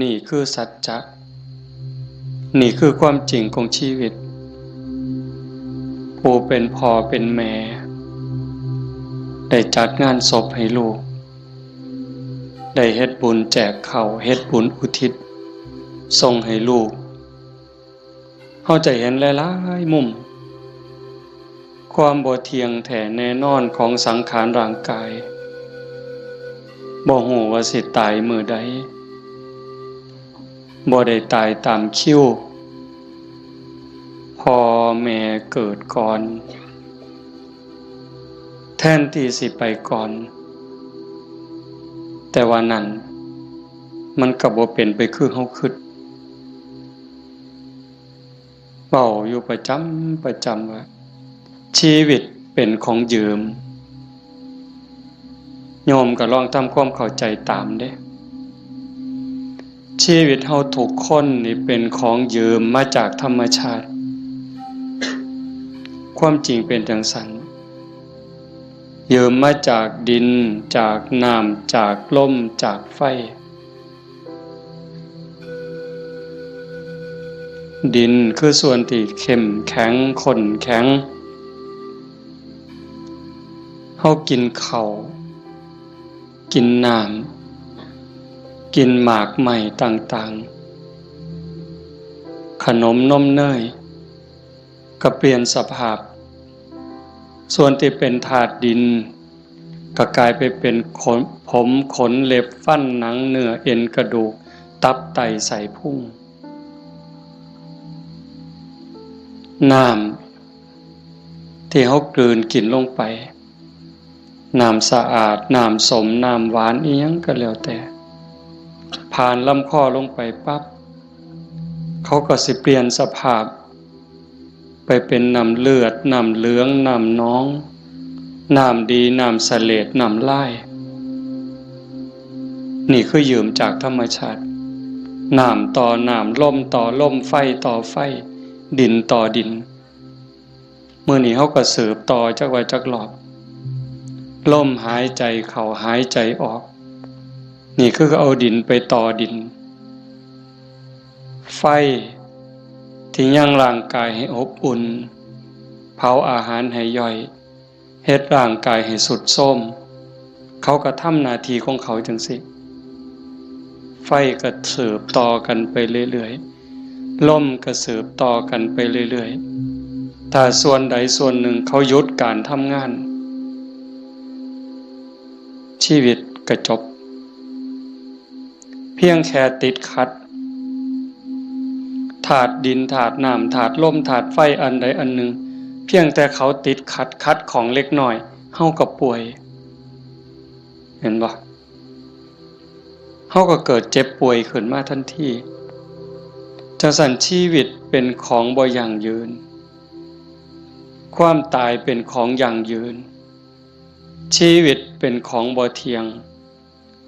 นี่คือสัจจะนี่คือความจริงของชีวิตผู้เป็นพ่อเป็นแม่ได้จัดงานศพให้ลูกได้เฮ็ดบุญแจกข้าวเฮ็ดบุญอุทิศส่งให้ลูกเฮาจะเห็นหลายๆมุมความบ่เที่ยงแท้แน่นอนของสังขารร่างกายบ่ฮู้ว่าสิตายมื้อใดบ่ได้ตายตามคิวพ่อแม่เกิดก่อนแทนที่สิไปก่อนแต่ว่านั้นมันก็บ่เป็นไปคือเฮาคิดเว้าอยู่ประจำว่าชีวิตเป็นของยืมโยมก็ลองทำความเข้าใจตามเด้ชีวิตเฮาทุกคนนี่เป็นของยืมมาจากธรรมชาติความจริงเป็นจังซั่นยืมมาจากดินจากน้ำจากลมจากไฟดินคือส่วนที่เข้มแข็งข้นแข็งเฮากินข้าวกินน้ำกินหมากใหม่ต่างๆขนมนมเนยก็เปลี่ยนสภาพส่วนที่เป็นธาตุดินก็กลายไปเป็นผมขนเล็บฟันหนังเนื้อเอ็นกระดูกตับไตไส้พุงน้ำที่เฮากลืนกินลงไปน้ำสะอาดน้ำสมน้ำหวานอีหยังก็แล้วแต่ผ่านลำคอลงไปปั๊บเขาก็สิเปลี่ยนสภาพไปเป็นน้ำเลือดน้ำเหลืองน้ำน้องน้ำดีน้ำเสลดน้ำลายนี่คือยืมจากธรรมชาติน้ำต่อน้ำลมต่อลมไฟต่อไฟดินต่อดินมื้อนี้เขาก็สืบต่อจักว่าจักหลอบลมหายใจเข้าหายใจออกนี่คือเอาดินไปต่อดินไฟที่ยังร่างกายให้อบอุ่นเผาอาหารให้ย่อยเฮ็ดร่างกายให้สุดโทรมเขาก็ทำหน้าที่ของเขาจังสิไฟก็สืบต่อกันไปเรื่อยๆลมก็สืบต่อกันไปเรื่อยๆถ้าส่วนใดส่วนหนึ่งเขาหยุดการทำงานชีวิตก็จบเพียงแค่ติดขัดธาตุดินธาตุน้ำธาตุลมธาตุไฟอันใดอันหนึ่งเพียงแต่เขาติดขัดของเล็กน้อยเฮาก็ป่วยเห็นบ่เฮาก็เกิดเจ็บป่วยขึ้นมาทันทีจังซั่นชีวิตเป็นของบ่ยั่งยืนความตายเป็นของยั่งยืนชีวิตเป็นของบ่เที่ยง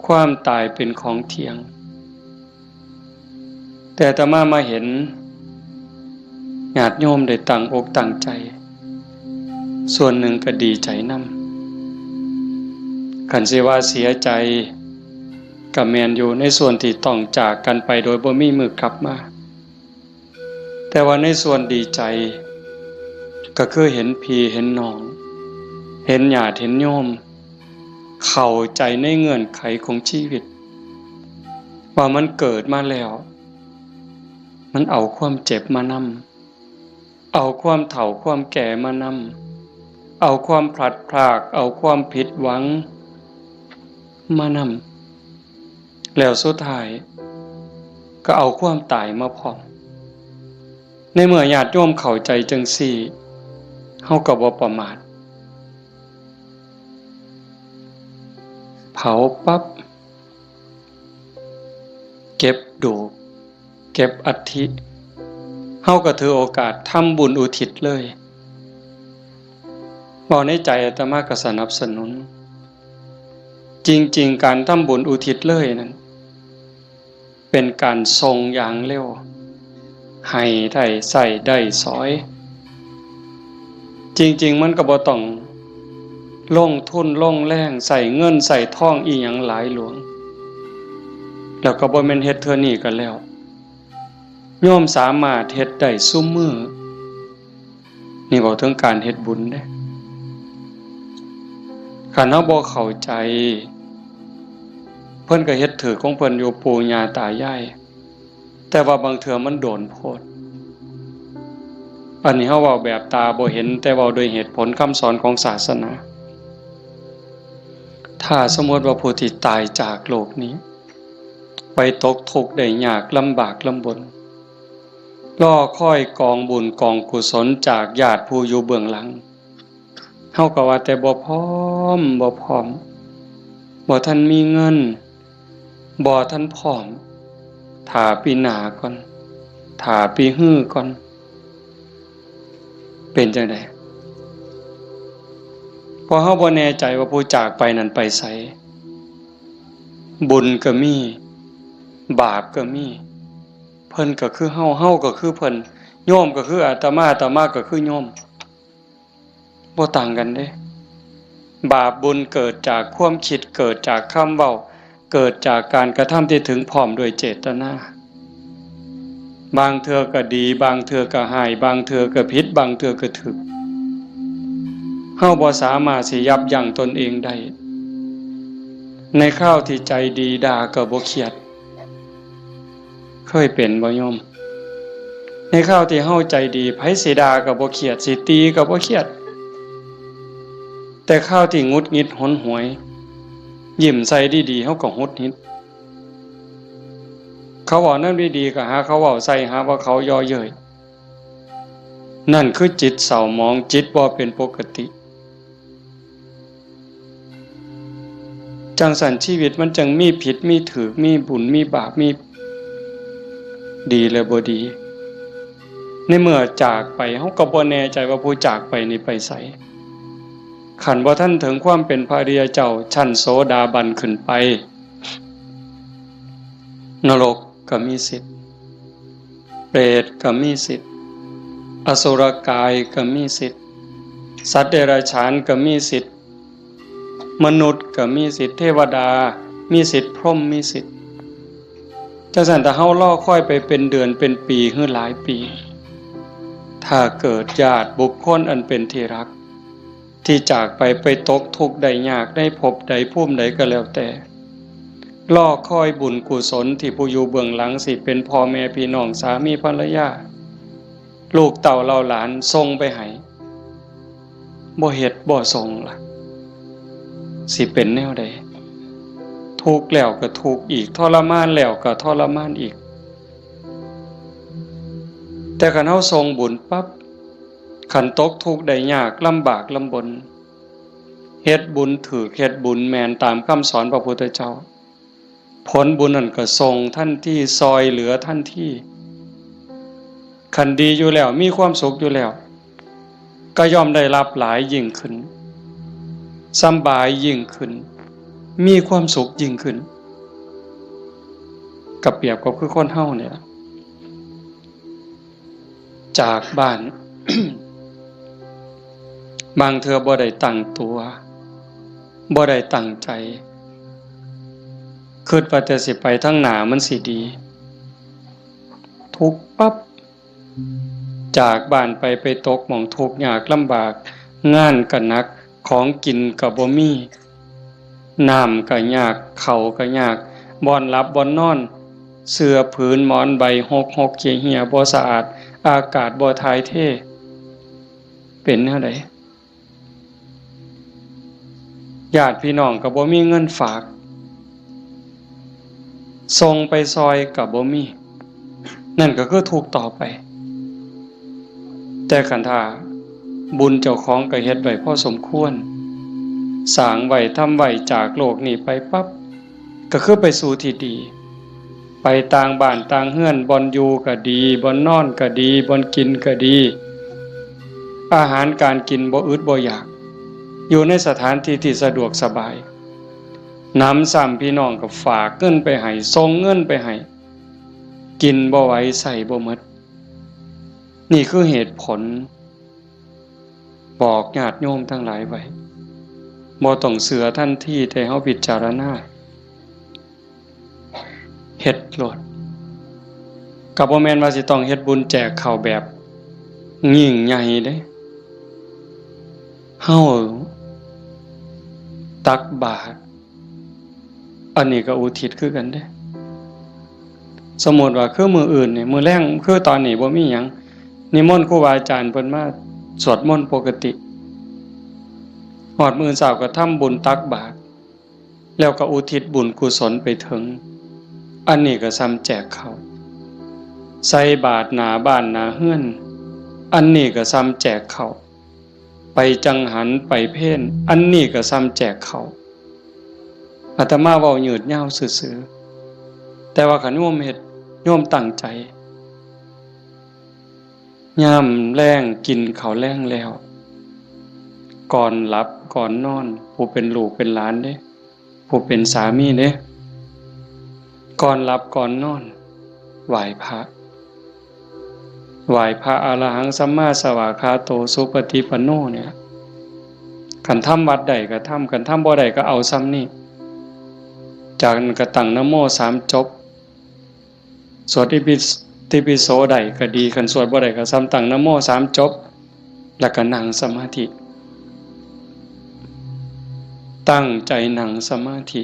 ความตายเป็นของเที่ยงแต่อาตมาเห็นญาติโยมได้ตั้งอกตั้งใจส่วนหนึ่งก็ดีใจนำคันสิว่าเสียใจก็แม่นอยู่ในส่วนที่ต้องจากกันไปโดยบ่มีมื้อกลับมาแต่ว่าในส่วนดีใจก็คือเห็นพี่เห็นน้องเห็นญาติเห็นโยมเข้าใจในเงื่อนไขของชีวิตว่ามันเกิดมาแล้วมันเอาความเจ็บมานำเอาความเฒ่าความแก่มานำเอาความพลัดพรากเอาความผิดหวังมานำแล้วสุดท้ายก็เอาความตายมาพร้อมในเมื่อญาติโยมเข้าใจจังซี่เฮาก็บ่ประมาทเผาปั๊บเก็บดูกเก็บอัฐิเฮาก็ถือโอกาสทำบุญอุทิศเลยบอกในใจอาตมาก็สนับสนุนจริงๆการทำบุญอุทิศเลยนั้นเป็นการทรงอย่างเร็วให้ได้ใส่ได้สอยจริงๆมันก็บ่ต้องลงทุนลงแรงใส่เงินใส่ทองอีหยังหลายหลวง แล้วก็บ่แม่นเฮ็ดเทื่อนี้กันแล้วโยมสามารถเฮ็ดได้ซุมื้อนี่บอกถึงการเฮ็ดบุญเด้คันเฮาบ่เข้าใจเพิ่นก็เฮ็ดถือของเพิ่นอยู่ปู่ย่าตายายแต่ว่าบางเทื่อมันโดนโพดอันนี้เฮาเว้าแบบตาบ่เห็นแต่เว้าโดยเหตุผลคำสอนของศาสนาถ้าสมมติว่าผู้ที่ตายจากโลกนี้ไปตกทุกข์ได้ยากลำบากลำบนรอคอยกองบุญกองกุศลจากญาติผู้อยู่เบื้องหลังเฮาก็ว่าแต่บ่พร้อมบ่ทันมีเงินบ่ทันพร้อมถ้าปีหน้าก่อนถ้าปีฮื้อก่อนเป็นจังได๋พอเฮาบ่แน่ใจว่าผู้จากไปนั้นไปไสบุญก็มีบาปก็มีเพิ่นก็คือเฮาก็คือเพิ่นโยมก็คืออาตมาก็คือโยมบ่ต่างกันเด้บาปบุญเกิดจากความคิดเกิดจากคำเว้าเกิดจากการกระทำที่ถึงพร้อมด้วยเจตนาบางเทื่อก็ดีบางเทื่อก็ร้ายบางเทื่อก็ผิดบางเทื่อก็ถูกเฮาบ่สามารถสิยับยั้งตนเองได้ในคราวที่ใจดีด่าก็บ่เครียดเคยเป็นบ่โยมในคราวที่เฮาใจดีไผสิด่าก็บ่เครียดสิตีก็บ่เครียดแต่คราวที่หงุดหงิดหนหวยยิ้มใส่ดีๆเฮาก็หงุดหงิดเขาเว้านำดีๆก็หาเขาเว้าใส่หาว่าเขาย่อเย้ยนั่นคือจิตเศร้าหมองจิตบ่เป็นปกติจังสันชีวิตมันจังมีผิดมีถูกมีบุญมีบาปมีดีและบ่ดีในเมื่อจากไปเฮาก็บ่แน่ใจว่าผู้จากไปนี่ไปไสขันบ่ทันถึงความเป็นพระอริยเจ้าชั้นโสดาบันขึ้นไปนรกก็มีสิทธิ์เปรตก็มีสิทธิ์อสุรกายก็มีสิทธิ์สัตว์เดรัจฉานก็มีสิทธิ์มนุษย์ก็มีสิทธิ์เทวดามีสิทธิ์พรหมมีสิทธิ์จังซั่นถ้าเฮารอคอยไปเป็นเดือนเป็นปีหรือหลายปีถ้าเกิดญาติบุคคลอันเป็นที่รักที่จากไปตกทุกข์ได้ยากได้พบใดภูมิใดก็แล้วแต่รอคอยบุญกุศลที่ผู้อยู่เบื้องหลังสิเป็นพ่อแม่พี่น้องสามีภรรยาลูกเต่าเหล่าหลานส่งไปให้บ่เฮ็ดบ่ส่งล่ะสิเป็นแนวใดทุกข์แล้วก็ทุกข์อีกทรมานแล้วก็ทรมานอีกแต่คันเฮาส่งบุญปั๊บคันตกทุกข์ได้ยากลำบากลำบนเฮ็ดบุญถูกเฮ็ดบุญแม่นตามคำสอนพระพุทธเจ้าผลบุญนั้นก็ส่งทันทีซอยเหลือทันทีคันดีอยู่แล้วมีความสุขอยู่แล้วก็ย่อมได้รับหลายยิ่งขึ้นสบายยิ่งขึ้นมีความสุขยิ่งขึ้นกับเปรียบกับคือคนเฮาเนี่ยจากบ้าน บางเทื่อบ่ได้ตั้งตัวบ่ได้ตั้งใจคิดว่าแต่สิไปทางหน้ามันสิดีทุกข์ปั๊บจากบ้านไปตกหม้องทุกข์ยากลำบากงานก็หนักของกินก็บ่มีน้ำก็ยากข้าวก็ยากบ่อนหลับบ่อนนอนเสื้อผืนหมอนใบหกเหี่ยบ่สะอาดอากาศบ่ถ่ายเทเป็นแนวใดญาติพี่น้องก็บ่มีเงินฝากส่งไปซอยก็บ่มีนั่นก็คือทุกข์ต่อไปแต่คันถ้าบุญเจ้าของก็เฮ็ดไว้พอสมควรสร้างไว้ทำไว้จากโลกนี้ไปปั๊บก็คือไปสู่ที่ดีไปต่างบ้านต่างเฮือนบ่อนอยู่ก็ดีบ่อนนอนก็ดีบ่อนกินก็ดีอาหารการกินบ่อึดบ่อยากอยู่ในสถานที่ที่สะดวกสบายน้ำซ้ำพี่น้องก็ฝากเงินไปให้ส่งเงินไปให้กินบ่ไหวใส่บ่หมดนี่คือเหตุผลบอกญาติโยมทั้งหลายไว้บ่ต้องเสือทันทีแต่เฮาพิจารณา เฮ็ดโลดก็บ่แม่นว่าสิต้องเฮ็ดบุญแจกข้าวแบบยิ่งใหญ่เด้เฮาตักบาตรอันนี้ก็อุทิศคือกันเด้สมมุติว่าคือมื้ออื่นนี่มื้อแลงคือตอนนี้บ่มีหยังนิมนต์ครูบาอาจารย์เพิ่นมาสวดมนต์ปกติฮอดมื้อเช้าก็ทำบุญตักบาตรแล้วก็อุทิศบุญกุศลไปถึงอันนี้ก็ซ้ำแจกข้าวใส่บาตรหน้าบ้านหน้าเฮือนอันนี้ก็ซ้ำแจกข้าวไปจังหันไปเพ่นอันนี้ก็ซ้ำแจกข้าวอาตมาเว้ายืดยาวซื่อๆแต่ว่าคันโยมเฮ็ดโยมตั้งใจยามแลงกินข้าวแลงแล้วก่อนหลับก่อนนอนผู้เป็นลูกเป็นหลานเด้ผู้เป็นสามีเด้ก่อนหลับก่อนนอนไหว้พระอรหังสัมมาสวากขาโตสุปฏิปันโนเนี่ยคันทำวัดใดก็ทำคันทำบ่ใดก็เอาซ้ำนี่จากนั้นก็ตั้งนะโม3จบสวดอิติปิโสใดก็ดีคันสวดบ่ใดก็ซ้ำตั้งนะโม3จบแล้วก็นั่งสมาธิตั้งใจนั่งสมาธิ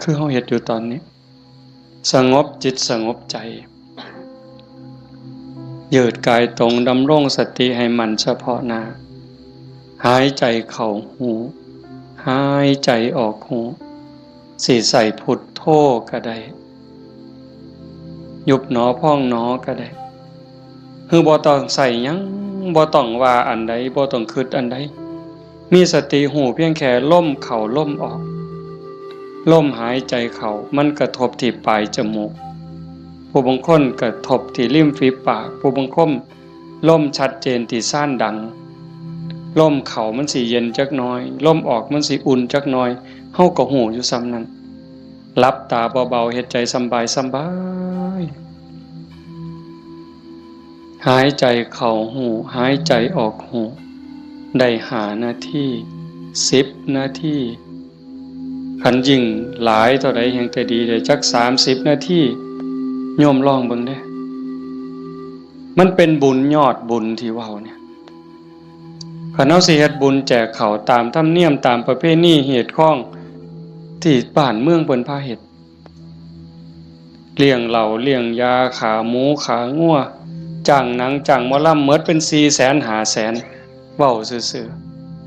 คือเฮาเฮ็ดอยู่ตอนนี้สงบจิตสงบใจยืดกายตรงดำรงสติให้มันเฉพาะหน้าหายใจเข้าหูหายใจออกหูสิใส่พุทโธก็ได้ยุบหนอพองหนอก็ได้คือบ่ต้องใส่หยังบ่ต้องว่าอันใดบ่ต้องคิดอันใดมีสติหูเพียงแค่ลมเข้าลมออกลมหายใจเข้ามันกระทบที่ปลายจมูกผู้บางคนกระทบที่ริมฝีปากผู้บางคนลมชัดเจนที่ซ่านดังลมเข้ามันสิเย็นจักหน่อยลมออกมันสิอุ่นจักหน่อยเฮาก็หูอยู่ซ้ำนั้นหลับตาเบาๆเฮ็ดใจสบายหายใจเข้าหูหายใจออกหูได้5 นาที10 นาทีคันยิ่งหลายเท่าใดแห่งแต่ดีได้จัก30 นาทีโยมลองเบิ่งเด้มันเป็นบุญยอดบุญที่เว้าเนี่ยคันเฮาสิเฮ็ดบุญแจกข้าวตามธรรมเนียมตามประเพณีเหตุข้องที่บ้านเมืองเพิ่นพาเฮ็ดเลี้ยงเหล้าเลี้ยงยาขาหมูขางัวจ้างหนังจ้างหมอลำหมดเป็น 400,000 500,000เว้าซื่อ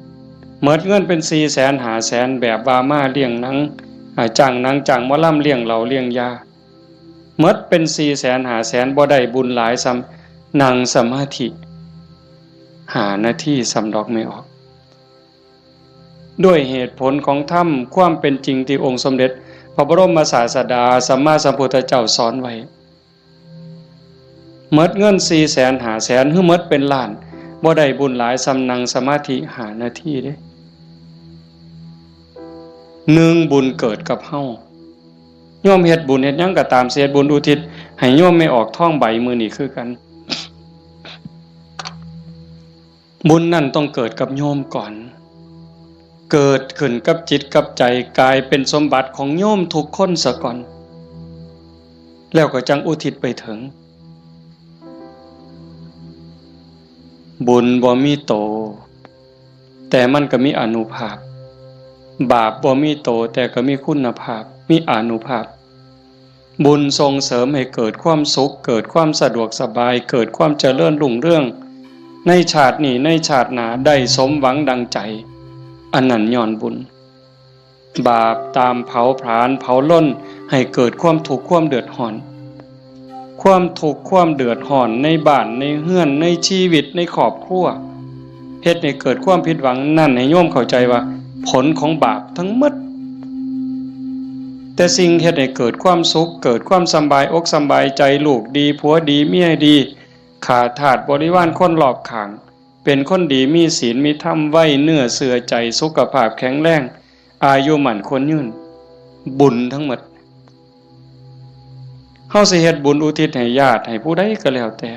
ๆหมดเงินเป็น 400,000 500,000แบบว่ามาเลี้ยงหนังจ้างหนังจ้างหมอลำเลี้ยงเหล้าเลี้ยงยาหมดเป็น 400,000 500,000บ่ได้บุญหลายซ้ำนั่งสมาธิ5 นาทีสำดอกไม่ออกด้วยเหตุผลของธรรมความเป็นจริงที่องค์สมเด็จพระบรมศาสดาสัมมาสัมพุทธเจ้าสอนไว้หมดเงิน 400,000 500,000 หรือหมดเป็นล้านบ่ได้บุญหลายซ้ำนั่งสมาธิ5 นาทีเด้1บุญเกิดกับเฮาโยมเฮ็ดบุญเฮ็ดหยังก็ตามเสียบุญอุทิศให้โยมไม่ออกท้องใบมื้อนี้คือกันบุญนั่นต้องเกิดกับโยมก่อนเกิดขึ้นกับจิตกับใจกลายเป็นสมบัติของโยมทุกคนซะก่อนแล้วก็จังอุทิศไปถึงบุญบ่มีโตแต่มันก็มีอานุภาพบาปบ่มีโตแต่ก็มีคุณภาพมีอานุภาพบุญส่งเสริมให้เกิดความสุขเกิดความสะดวกสบายเกิดความเจริญรุ่งเรืองในชาตินี้ในชาติหน้าได้สมหวังดังใจอันนั้นย้อนบุญบาปตามเผาผลาญเผาล้นให้เกิดความทุกข์ความเดือดร้อนความทุกข์ความเดือดร้อนในบ้านในเฮือนในชีวิตในครอบครัวเฮ็ดให้เกิดความผิดหวังนั่นให้โยมเข้าใจว่าผลของบาปทั้งหมดแต่สิ่งเฮ็ดให้เกิดความสุขเกิดความสบายอกสบายใจลูกดีผัวดีเมียดีขาดทาสบริวารคนรอบข้างเป็นคนดีมีศีลมีธรรมไว้เนื้อเสื่อใจสุขภาพแข็งแรงอายุมั่นคนยืนบุญทั้งหมดเฮาสิเฮ็ดบุญอุทิศให้ญาติให้ผู้ใดก็แล้วแต่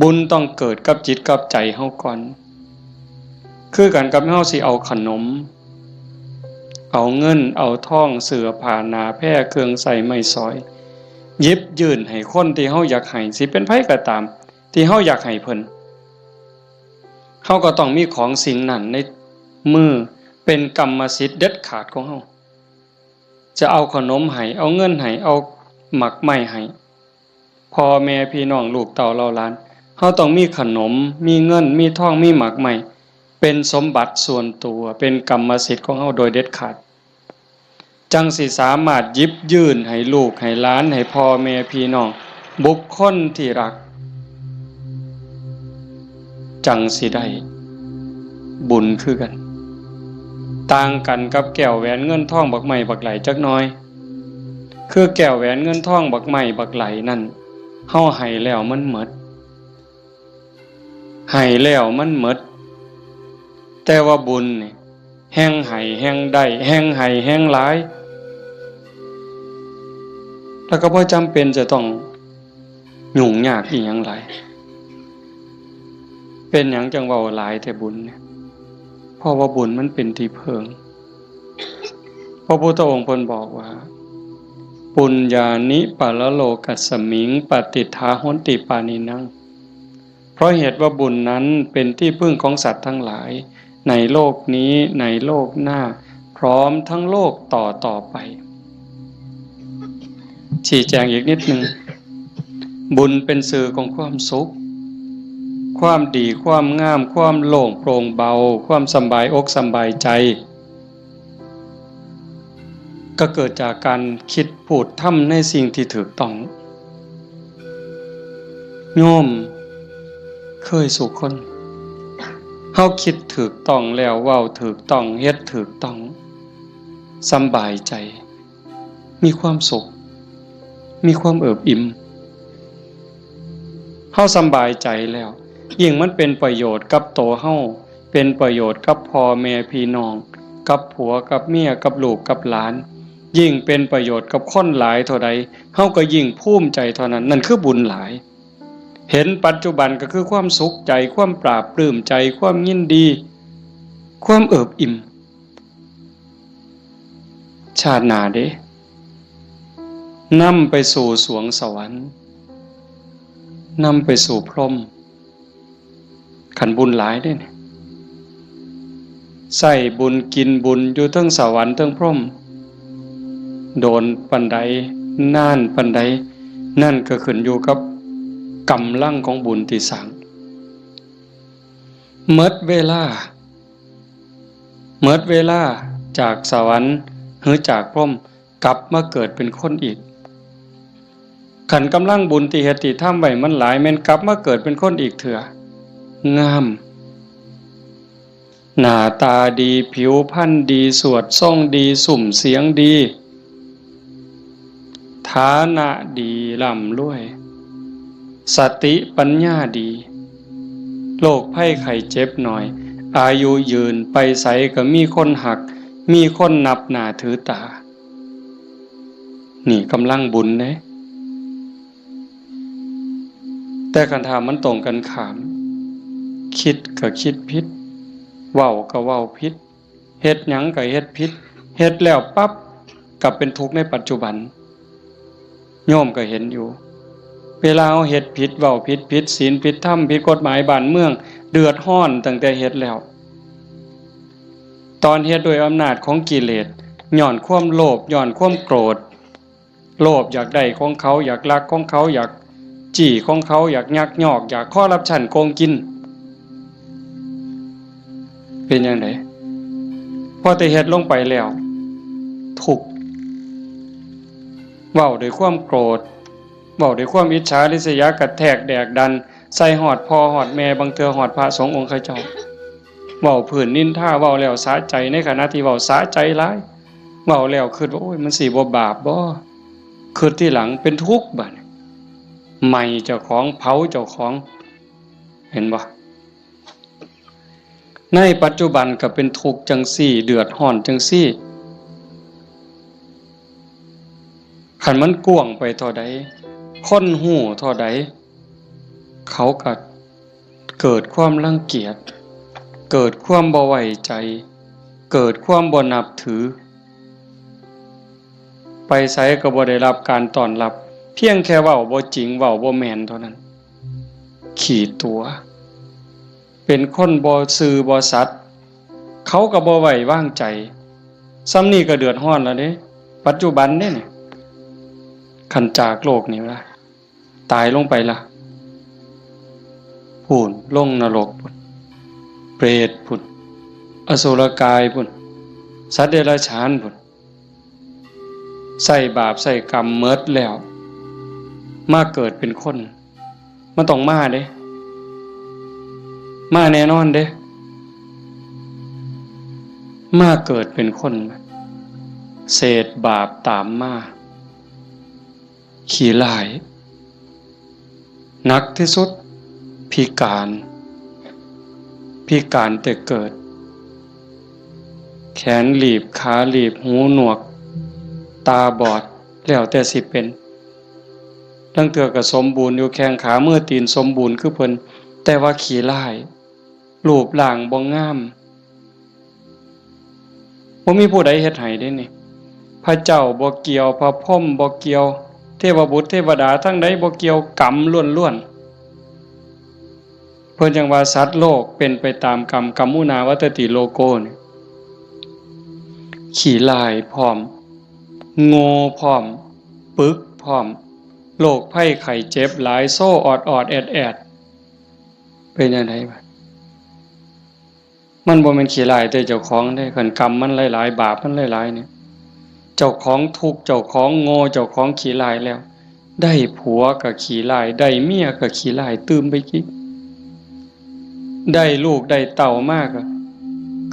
บุญต้องเกิดกับจิตกับใจเฮาก่อนคือกันกับเฮาสิเอาขนม เอาเงินเอาทองเสื้อผ้าหนาแพร่เครื่องใส่ไม้สอยหยิบยื่นให้คนที่เฮาอยากให้สิเป็นไผก็ตามที่เฮาอยากให้เพิ่นเฮาก็ต้องมีของสิ่งนั้นในมือเป็นกรรมสิทธิ์เด็ดขาดของเฮาจะเอาขนมให้เอาเงินให้เอาหมักไม้ให้พ่อแม่พี่น้องลูกเต้าเหล่าหลานเฮาต้องมีขนมมีเงินมีทองมีหมักไม้เป็นสมบัติส่วนตัวเป็นกรรมสิทธิ์ของเฮาโดยเด็ดขาดจังสิสามารถหยิบยื่นให้ลูกให้หลานให้พ่อแม่พี่น้องบุคคลที่รักจังสิได้บุญคือกันต่างกันกับแก้วแหวนเงินทองบักไม้บักไหลจักหน่อยคือแก้วแหวนเงินทองบักไม้บักไหลนั่นเฮาให้แล้วมันหมดให้แล้วมันหมดแต่ว่าบุญนี่แห่งให้แห่งได้แห่งให้แห่งหลายแล้วก็บ่จำเป็นจะต้องยุ่งยากอีหยังหลายเป็นหยังจังเว้าหลายแต่บุญเนี่ยเพราะว่าบุญมันเป็นที่พึ่งพระพุทธองค์เพิ่นบอกว่าปุญญานิปะละโลกัสสมิงปฏิทาหนติปานินังเพราะเหตุว่าบุญนั้นเป็นที่พึ่งของสัตว์ทั้งหลายในโลกนี้ในโลกหน้าพร้อมทั้งโลกต่อไปชี้แจงอีกนิดนึงบุญเป็นสื่อของความสุขความดีความงามความโล่งโปร่งเบาความสบายอกสบายใจก็เกิดจากการคิดพูดทำในสิ่งที่ถูกต้องโยมเคยสุขคนเฮาคิดถูกต้องแล้วเว้าถูกต้องเฮ็ดถูกต้องสบายใจมีความสุขมีความเอิบอิ่มเฮาสบายใจแล้วยิ่งมันเป็นประโยชน์กับตัวเฮาเป็นประโยชน์กับพ่อแม่พี่น้องกับผัวกับเมียกับลูกกับหลานยิ่งเป็นประโยชน์กับคนหลายเท่าใดเฮาก็ยิ่งภูมิใจเท่านั้นนั่นคือบุญหลายเห็นปัจจุบันก็คือความสุขใจความปราบปลื้มใจความยินดีความเอิบอิ่มชาติหน้าเด้นำไปสู่สวงสวรรค์นำไปสู่พรหมขันบุญหลายได้เนี่ยใส่บุญกินบุญอยู่ทั้งสวรรค์ทั้งพรหมโดนปันใดน่านปันใดนั่นก็ขึ้นอยู่กับกำลังของบุญที่สั่งเมิดเวลาจากสวรรค์หรือจากพรหมกลับมาเกิดเป็นคนอีกขันกำลังบุญที่เฮ็ดที่ทำไว้มันหลายแม่นกลับมาเกิดเป็นคนอีกเถื่องามหน้าตาดีผิวพรรณดีสวดทรงดีสุ่มเสียงดีฐานะดีร่ำรวยสติปัญญาดีโรคภัยไข้เจ็บหน่อยอายุยืนไปไสก็มีคนหักมีคนนับหน้าถือตานี่กำลังบุญเด้แต่คันถามมันตรงกันข้ามคิดก็คิดผิดเว้าก็เว้าผิดเฮ็ดหยังก็เฮ็ดผิดเฮ็ดแล้วปั๊บกลับเป็นทุกข์ในปัจจุบันโยมก็เห็นอยู่เวลาเฮ็ดผิดเว้าผิดศีลผิดธรรมผิดกฎหมายบ้านเมืองเดือดร้อนตั้งแต่เฮ็ดแล้วตอนเฮ็ดโดยอำนาจของกิเลสย้อนความโลภย้อนความโกรธโลภอยากได้ของเขาอยากลักของเขาอยากจี้ของเขาอยากยักยอกอยากคอร์รัปชันโกงกินเป็นยังไงพอแต่เฮ็ดลงไปแล้วทุกข์เว้าด้วยความโกรธเว้าด้วยความอิจฉาริษยากระแทกแดกดันใส่หอดพ่อหอดแม่บางเทื่อหอดพระสงฆ์องค์ข้าเจ้าเว้าผื่นนินทาเว้าแล้วสะใจในขณะที่เว้าสะใจหลายเว้าแล้วคิดว่าโอ้ยมันสิบ่บาปบ่คิดที่หลังเป็นทุกข์บัดใหม่เจ้าของเผาเจ้าของเห็นบ่ในปัจจุบันก็เป็นทุกข์จังซี่เดือดร้อนจังซี่คันมันกว้างไปเท่าใดคนหู้เท่าใดเขาก็เกิดความรังเกียจเกิดความบ่ไว้ใจเกิดความบ่นับถือ ไปไสก็บ่ได้รับการต้อนรับเพียงแค่เว้าบ่จริงเว้าบ่แม่นเท่านั้นขี้ตัวเป็นคนบ่ซื่อบ่สัตย์เขาก็บ่ไว้วางใจซ้ำนี้ก็เดือดร้อนแล้วเด้ปัจจุบันเด้เนี่ยคันจากโลกนี้ล่ะตายลงไปล่ะพูนลงนรกพุ่นเปรตพุ่นอสุรกายพุ่นสัตว์เดรัจฉานพุ่นใส่บาปใส่กรรมเมิดแล้วมาเกิดเป็นคนมันต้องมาเด้มาแน่นอนเด้มาเกิดเป็นคนเศษบาปตามมาขี้ร้ายหนักที่สุดพิการแต่เกิดแขนหลีบขาหลีบหูหนวกตาบอดแล้วแต่สิเป็นทั้งเทื่อก็สมบูรณ์อยู่แข้งขามือตีนสมบูรณ์คือเพิ่นแต่ว่าขี้ร้ายรูปร่างบ่งามบ่มีผู้ใดเฮ็ดให้ได้นี่พระเจ้าบ่เกี่ยวพระพรหมบ่เกี่ยวเทวบุตรเทวดาทั้งใดบ่เกี่ยวกรรมล้วนๆเพิ่นจังว่าสัตว์โลกเป็นไปตามกรรมกัมมุนาวัตติโลโกนี่ขี้ร้ายพร้อมโง่พร้อมปึกพร้อมโรคภัยไข้เจ็บหลายโซ่ออดแอดเป็นจังได๋บัดมันบ่แม่นขี้ร้ายแต่เจ้าของได้คันกรรมมันหลายๆบาปมันหลายๆเนี่ยเจ้าของทุกข์เจ้าของโง่เจ้าของขี้ร้ายแล้วได้ผัวก็ขี้ร้ายได้เมียก็ขี้ร้ายตื่มไปกิกได้ลูกได้เต้ามากก็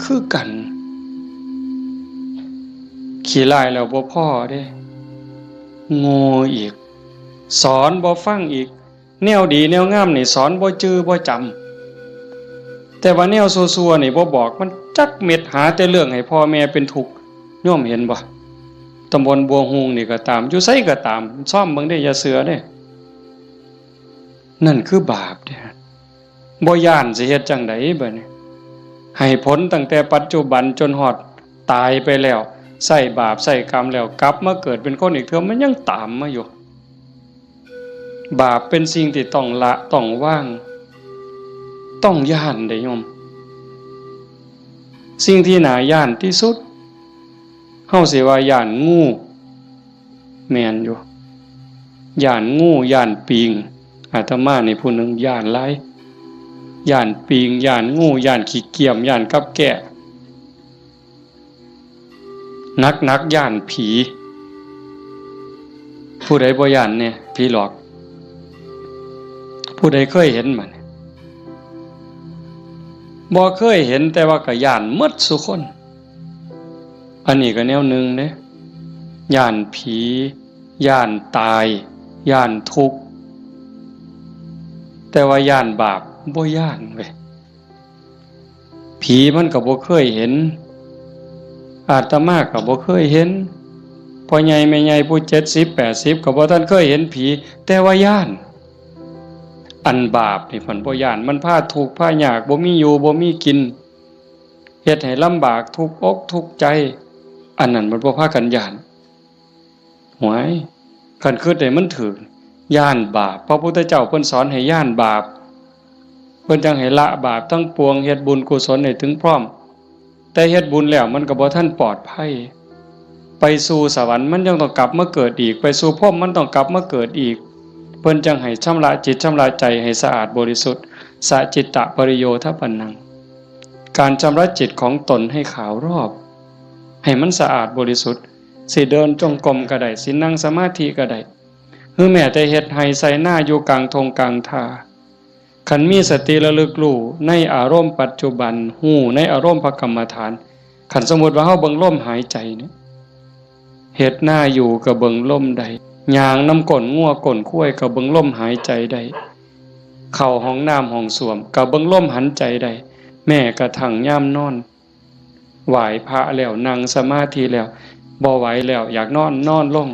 คือกันขี้ร้ายแล้วบ่พอเด้โง่อีกสอนบ่ฟังอีกแนวดีแนวงามนี่สอนบ่จื้อบ่จำแต่ว่าแนวซั่วๆนี่บ่บอกมันจักเม็ดหาแต่เรื่องให้พ่อแม่เป็นทุกข์โยมเห็นบ่ตำบลบัวฮูงนี่ก็ตามอยู่ไสก็ตามซ่อมเบิ่งได้อย่าเสือเด้นั่นคือบาปเด้บ่ย้านสิเฮ็ดจังได๋บัดนี้ให้ผลตั้งแต่ปัจจุบันจนฮอดตายไปแล้วใส่บาปใส่กรรมแล้วกลับมาเกิดเป็นคนอีกเทื่อมันยังตามมาอยู่บาปเป็นสิ่งที่ต้องละต้องวางต้องย้านได้โยมสิ่งที่น่าย้านที่สุดเฮาสิว่าย้านงูแม่นอยู่ย้านงูย้านปิงอาตมานี่ผู้หนึงย้านหลายย้านปิงย้านงูย้านขี้เกียจย้านกับแกะนักย้านผีผู้ใดบ่ย้านเนี่ยผีหลอกผู้ใดเคยเห็นมันบ่เคยเห็นแต่ว่าก็ย้านหมดซุคนอันนี้ก็แนวหนึ่งเด้ย้านผีย้านตายย้านทุกข์แต่ว่าย้านบาปบ่ย้านเว้ยผีมันก็บ่เคยเห็นอาตมาก็บ่เคยเห็นพ่อใหญ่แม่ใหญ่ผู้70 80ก็บ่ทันเคยเห็นผีแต่ว่าย้านอันบาปนี่เพิ่นบ่ย้านมันพาทุกข์พายากบ่มีอยู่บ่มีกินเฮ็ดให้ลำบากทุกข์อกทุกข์ใจอันนั้นมันบ่พากันย้านหวยคันคิดได้มันถูกย้านบาปพระพุทธเจ้าเพิ่นสอนให้ย้านบาปเพิ่นจังให้ละบาปทั้งปวงเฮ็ดบุญกุศลให้ถึงพร้อมแต่เฮ็ดบุญแล้วมันก็บ่ทันปลอดภัยไปสู่สวรรค์มันยังต้องกลับมาเกิดอีกไปสู่พรหมมันต้องกลับมาเกิดอีกเพิ่นจังให้ชำระจิตชำระใจให้สะอาดบริสุทธิ์สะจิตตะปริโยทปันนังการชำระจิตของตนให้ขาวรอบให้มันสะอาดบริสุทธิ์สิเดินจงกรมก็ได้สินั่งสมาธิก็ได้หรือแม้แต่เฮ็ดให้ใส่หน้าอยู่กลางทงกลางทาคันมีสติระลึกรู้ในอารมณ์ปัจจุบันฮู้ในอารมณ์พระกรรมฐานคันสมมุติว่าเฮาเบิ่งลมหายใจเนี่ยเฮ็ดหน้าอยู่ก็เบิ่งลมได้ย่างน้ำก้นงัวก้นข้วยก็เบิ่งลมหายใจได้เข้าห้องน้ำห้องส้วมก็เบิ่งลมหันใจได้แม้กระทั่งยามนอนไหว้พระแล้วนั่งสมาธิแล้วบ่ไหวแล้วอยากนอนลง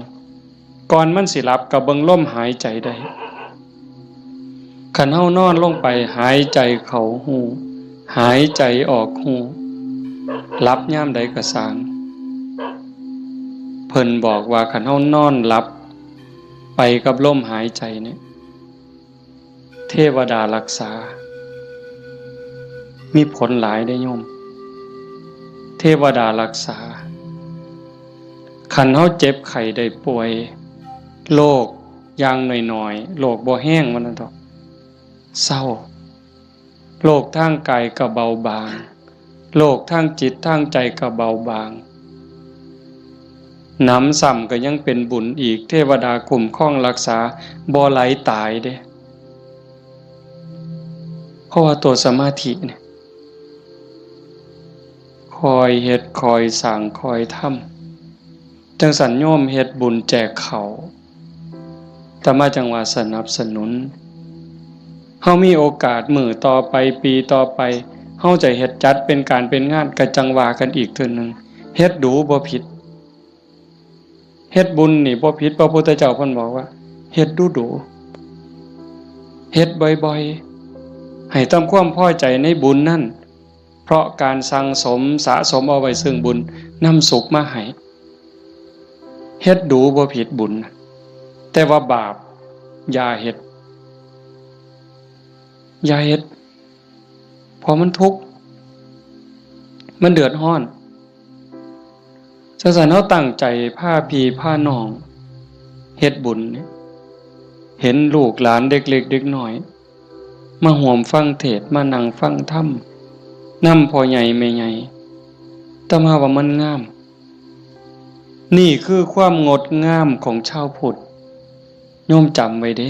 ก่อนมันสิหลับก็เบิ่งลมหายใจได้คันเฮานอนลงไปหายใจเข้าหูหายใจออกหูหลับยามใดก็สร้าง เพิ่นบอกว่าคันเฮานอนหลับไปกับลมหายใจเนี่ยเทวดารักษามีผลหลายได้โยมเทวดารักษาคันเฮาเจ็บไข้ได้ป่วยโรคอย่างน้อยๆโรคบ่แห้งมันนั่นดอกเศร้าโรคทางกายก็เบาบางโรคทางจิตทางใจก็เบาบางหนำซ้ำก็ยังเป็นบุญอีกเทวดาคุ้มครองรักษาบ่ไหลตายเด้เพราะว่าตัวสมาธิเนี่ยคอยเฮ็ดคอยสร้างคอยทำจังสันโยมเฮ็ดบุญแจกเขาแต่มาจังว่าสนับสนุนเฮามีโอกาสมื้อต่อไปปีต่อไปเฮาจะเฮ็ดจัดเป็นการเป็นงานก็จังว่ากันอีกเทื่อนึงเฮ็ดดูบ่ผิดเฮ็ดบุญนี่บ่ผิดพระพุทธเจ้าเพิ่นบอกว่าเฮ็ดดูๆเฮ็ดบ่อยๆให้ทำความพอใจในบุญนั่นเพราะการสั่งสมสะสมเอาไว้ซึ่งบุญนำสุขมาให้เฮ็ดดูบ่ผิดบุญแต่ว่าบาปอย่าเฮ็ดเพราะมันทุกข์มันเดือดร้อนจังซั่นเฮาตั้งใจพาพี่พาน้องเฮ็ดบุญเห็นลูกหลานเด็กเล็กเด็กน้อยมาร่วมฟังเทศน์มานั่งฟังธรรมนำพ่อใหญ่แม่ใหญ่แต่มาว่ามันงามนี่คือความงดงามของชาวพุทธโยมจำไว้เด้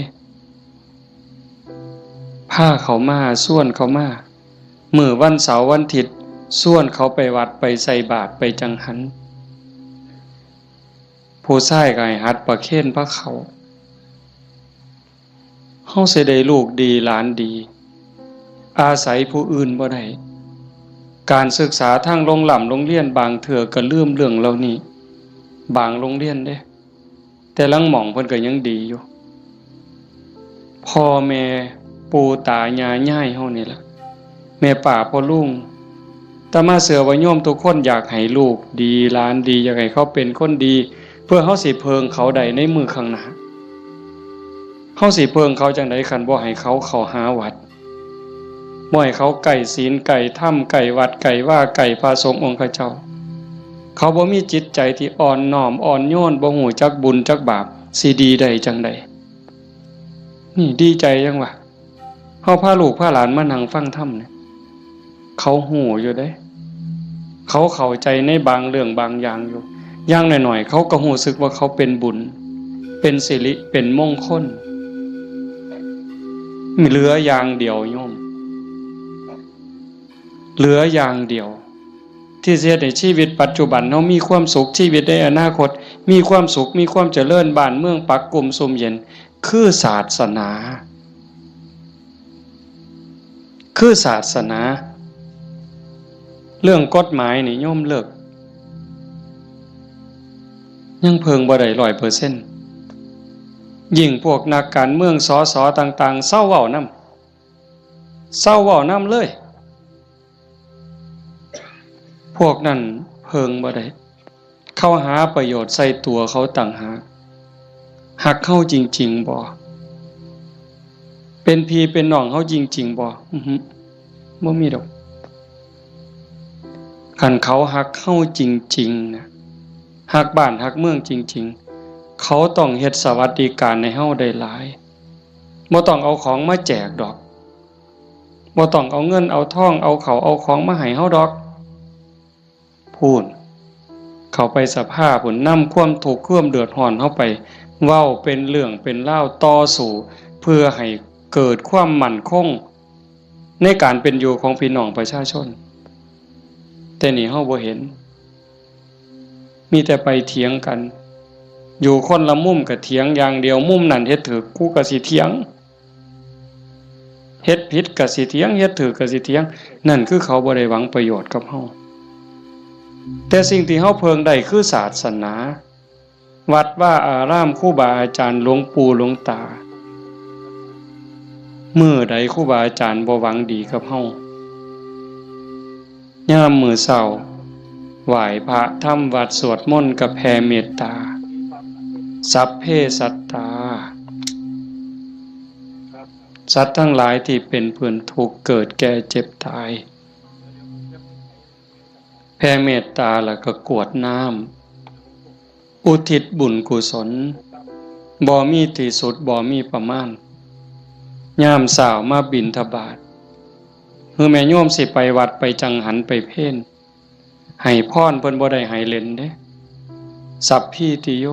พาเขามาส่วนเขามามื้อวันเสาร์วันอาทิตย์ส่วนเขาไปวัดไปใส่บาตรไปจังหันผู้ชายก็ให้หัดประเคนพระเขาเฮาสิได้ลูกดีหลานดีอาศัยผู้อื่นบ่ได้การศึกษาทางโรงเรียนบางเทื่อก็ลืมเรื่องเหล่านี้บางโรงเรียนเด้แต่ลังหม่องเพิ่นก็ยังดีอยู่พ่อแม่ปู่ตายายย่ายเฮานี่ล่ะแม่ป้าพ่อลุงแต่มาเสือว่าโยมทุกคนอยากให้ลูกดีหลานดีอยากให้เขาเป็นคนดีเพื่อเฮาสิเพิงเขาได้ในมือข้างหน้าเฮาสิเพิงเขาจังได๋คันบ่ให้เขาเข้าหาวัดบ่ให้เขาไก่ศีลไก่ถ้ำไก่วัดไก่ว่าไก่พระสงฆ์องค์เจ้าเขาบ่มีจิตใจที่อ่อนน้อมอ่อนโยนบ่ฮู้จักบุญจักบาปสิดีได้จังได๋นี่ดีใจจังวะเฮาพาลูกพาหลานมานั่งฟังธรรมเนี่ยเขาฮู้อยู่เด้เขาเข้าใจในบางเรื่องบางอย่างอยู่อย่างหน่อยๆเขาก็รู้สึกว่าเขาเป็นบุญเป็นสิริเป็นมงคลมีเหลืออย่างเดียวโยมเหลืออย่างเดียวที่จะในชีวิตปัจจุบันเรามีความสุขชีวิตในอนาคตมีความสุขมีความเจริญบ้านเมืองปักกลุ่มสมเย็นคือศาสนาเรื่องกฎหมายนี่โยมเลิกยังเพิงบ่ได้ 100% ยิ่งพวกนักการเมืองสสต่างๆเศร้าเว้านำเลยพวกนั้นเพิงบ่ได้เข้าหาประโยชน์ใส่ตัวเขาต่างหากหักเข้าจริงๆบ่เป็นพี่เป็นน้องเขาจริงๆบ่บ่มีดอกคันเขาหักเข้าจริงๆนะหักบ้านหักเมืองจริงๆเขาต้องเฮ็ดสวัสดิการให้เฮาได้หลายบ่ต้องเอาของมาแจกดอกบ่ต้องเอาเงินเอาทองเอาเขาเอาของมาให้เฮาดอกพูนเขาไปสภาพพุ่นนำความทุกข์ความเดือดร้อนเฮาไปเว้าเป็นเรื่องเป็นราวต่อสู้เพื่อให้เกิดความมั่นคงในการเป็นอยู่ของพี่น้องประชาชนแต่นี่เฮาบ่เห็นมีแต่ไปเถียงกันอยู่คนละมุมก็เถียงอย่างเดียวมุมนั้นเฮ็ดถูกกูก็สิเถียงเฮ็ดผิดก็สิเถียงเฮ็ดถูกก็สิเถียงนั่นคือเขาบ่ได้หวังประโยชน์กับเฮาแต่สิ่งที่เฮาเพิงได้คือศาสนาวัดว่าอารามครูบาอาจารย์หลวงปู่หลวงตามื้อใดครูบาอาจารย์บ่หวังดีกับเฮายามมื้อเช้า ไหว้พระทำวัดสวดมนต์กับแผ่เมตตาสัพเพสัตตาสัตว์ทั้งหลายที่เป็นเพื่อนทุกข์เกิดแก่เจ็บตายแผ่เมตตาแล้วก็กรวดน้ำอุทิศบุญกุศลบ่มีที่สุดบ่มีประมาณยามสาวมาบิณฑบาตแม่โยมสิไปวัดไปจังหันไปเพ่นให้พรเพิ่นบ่ได้ให้เล่นเด้สัพพิติโย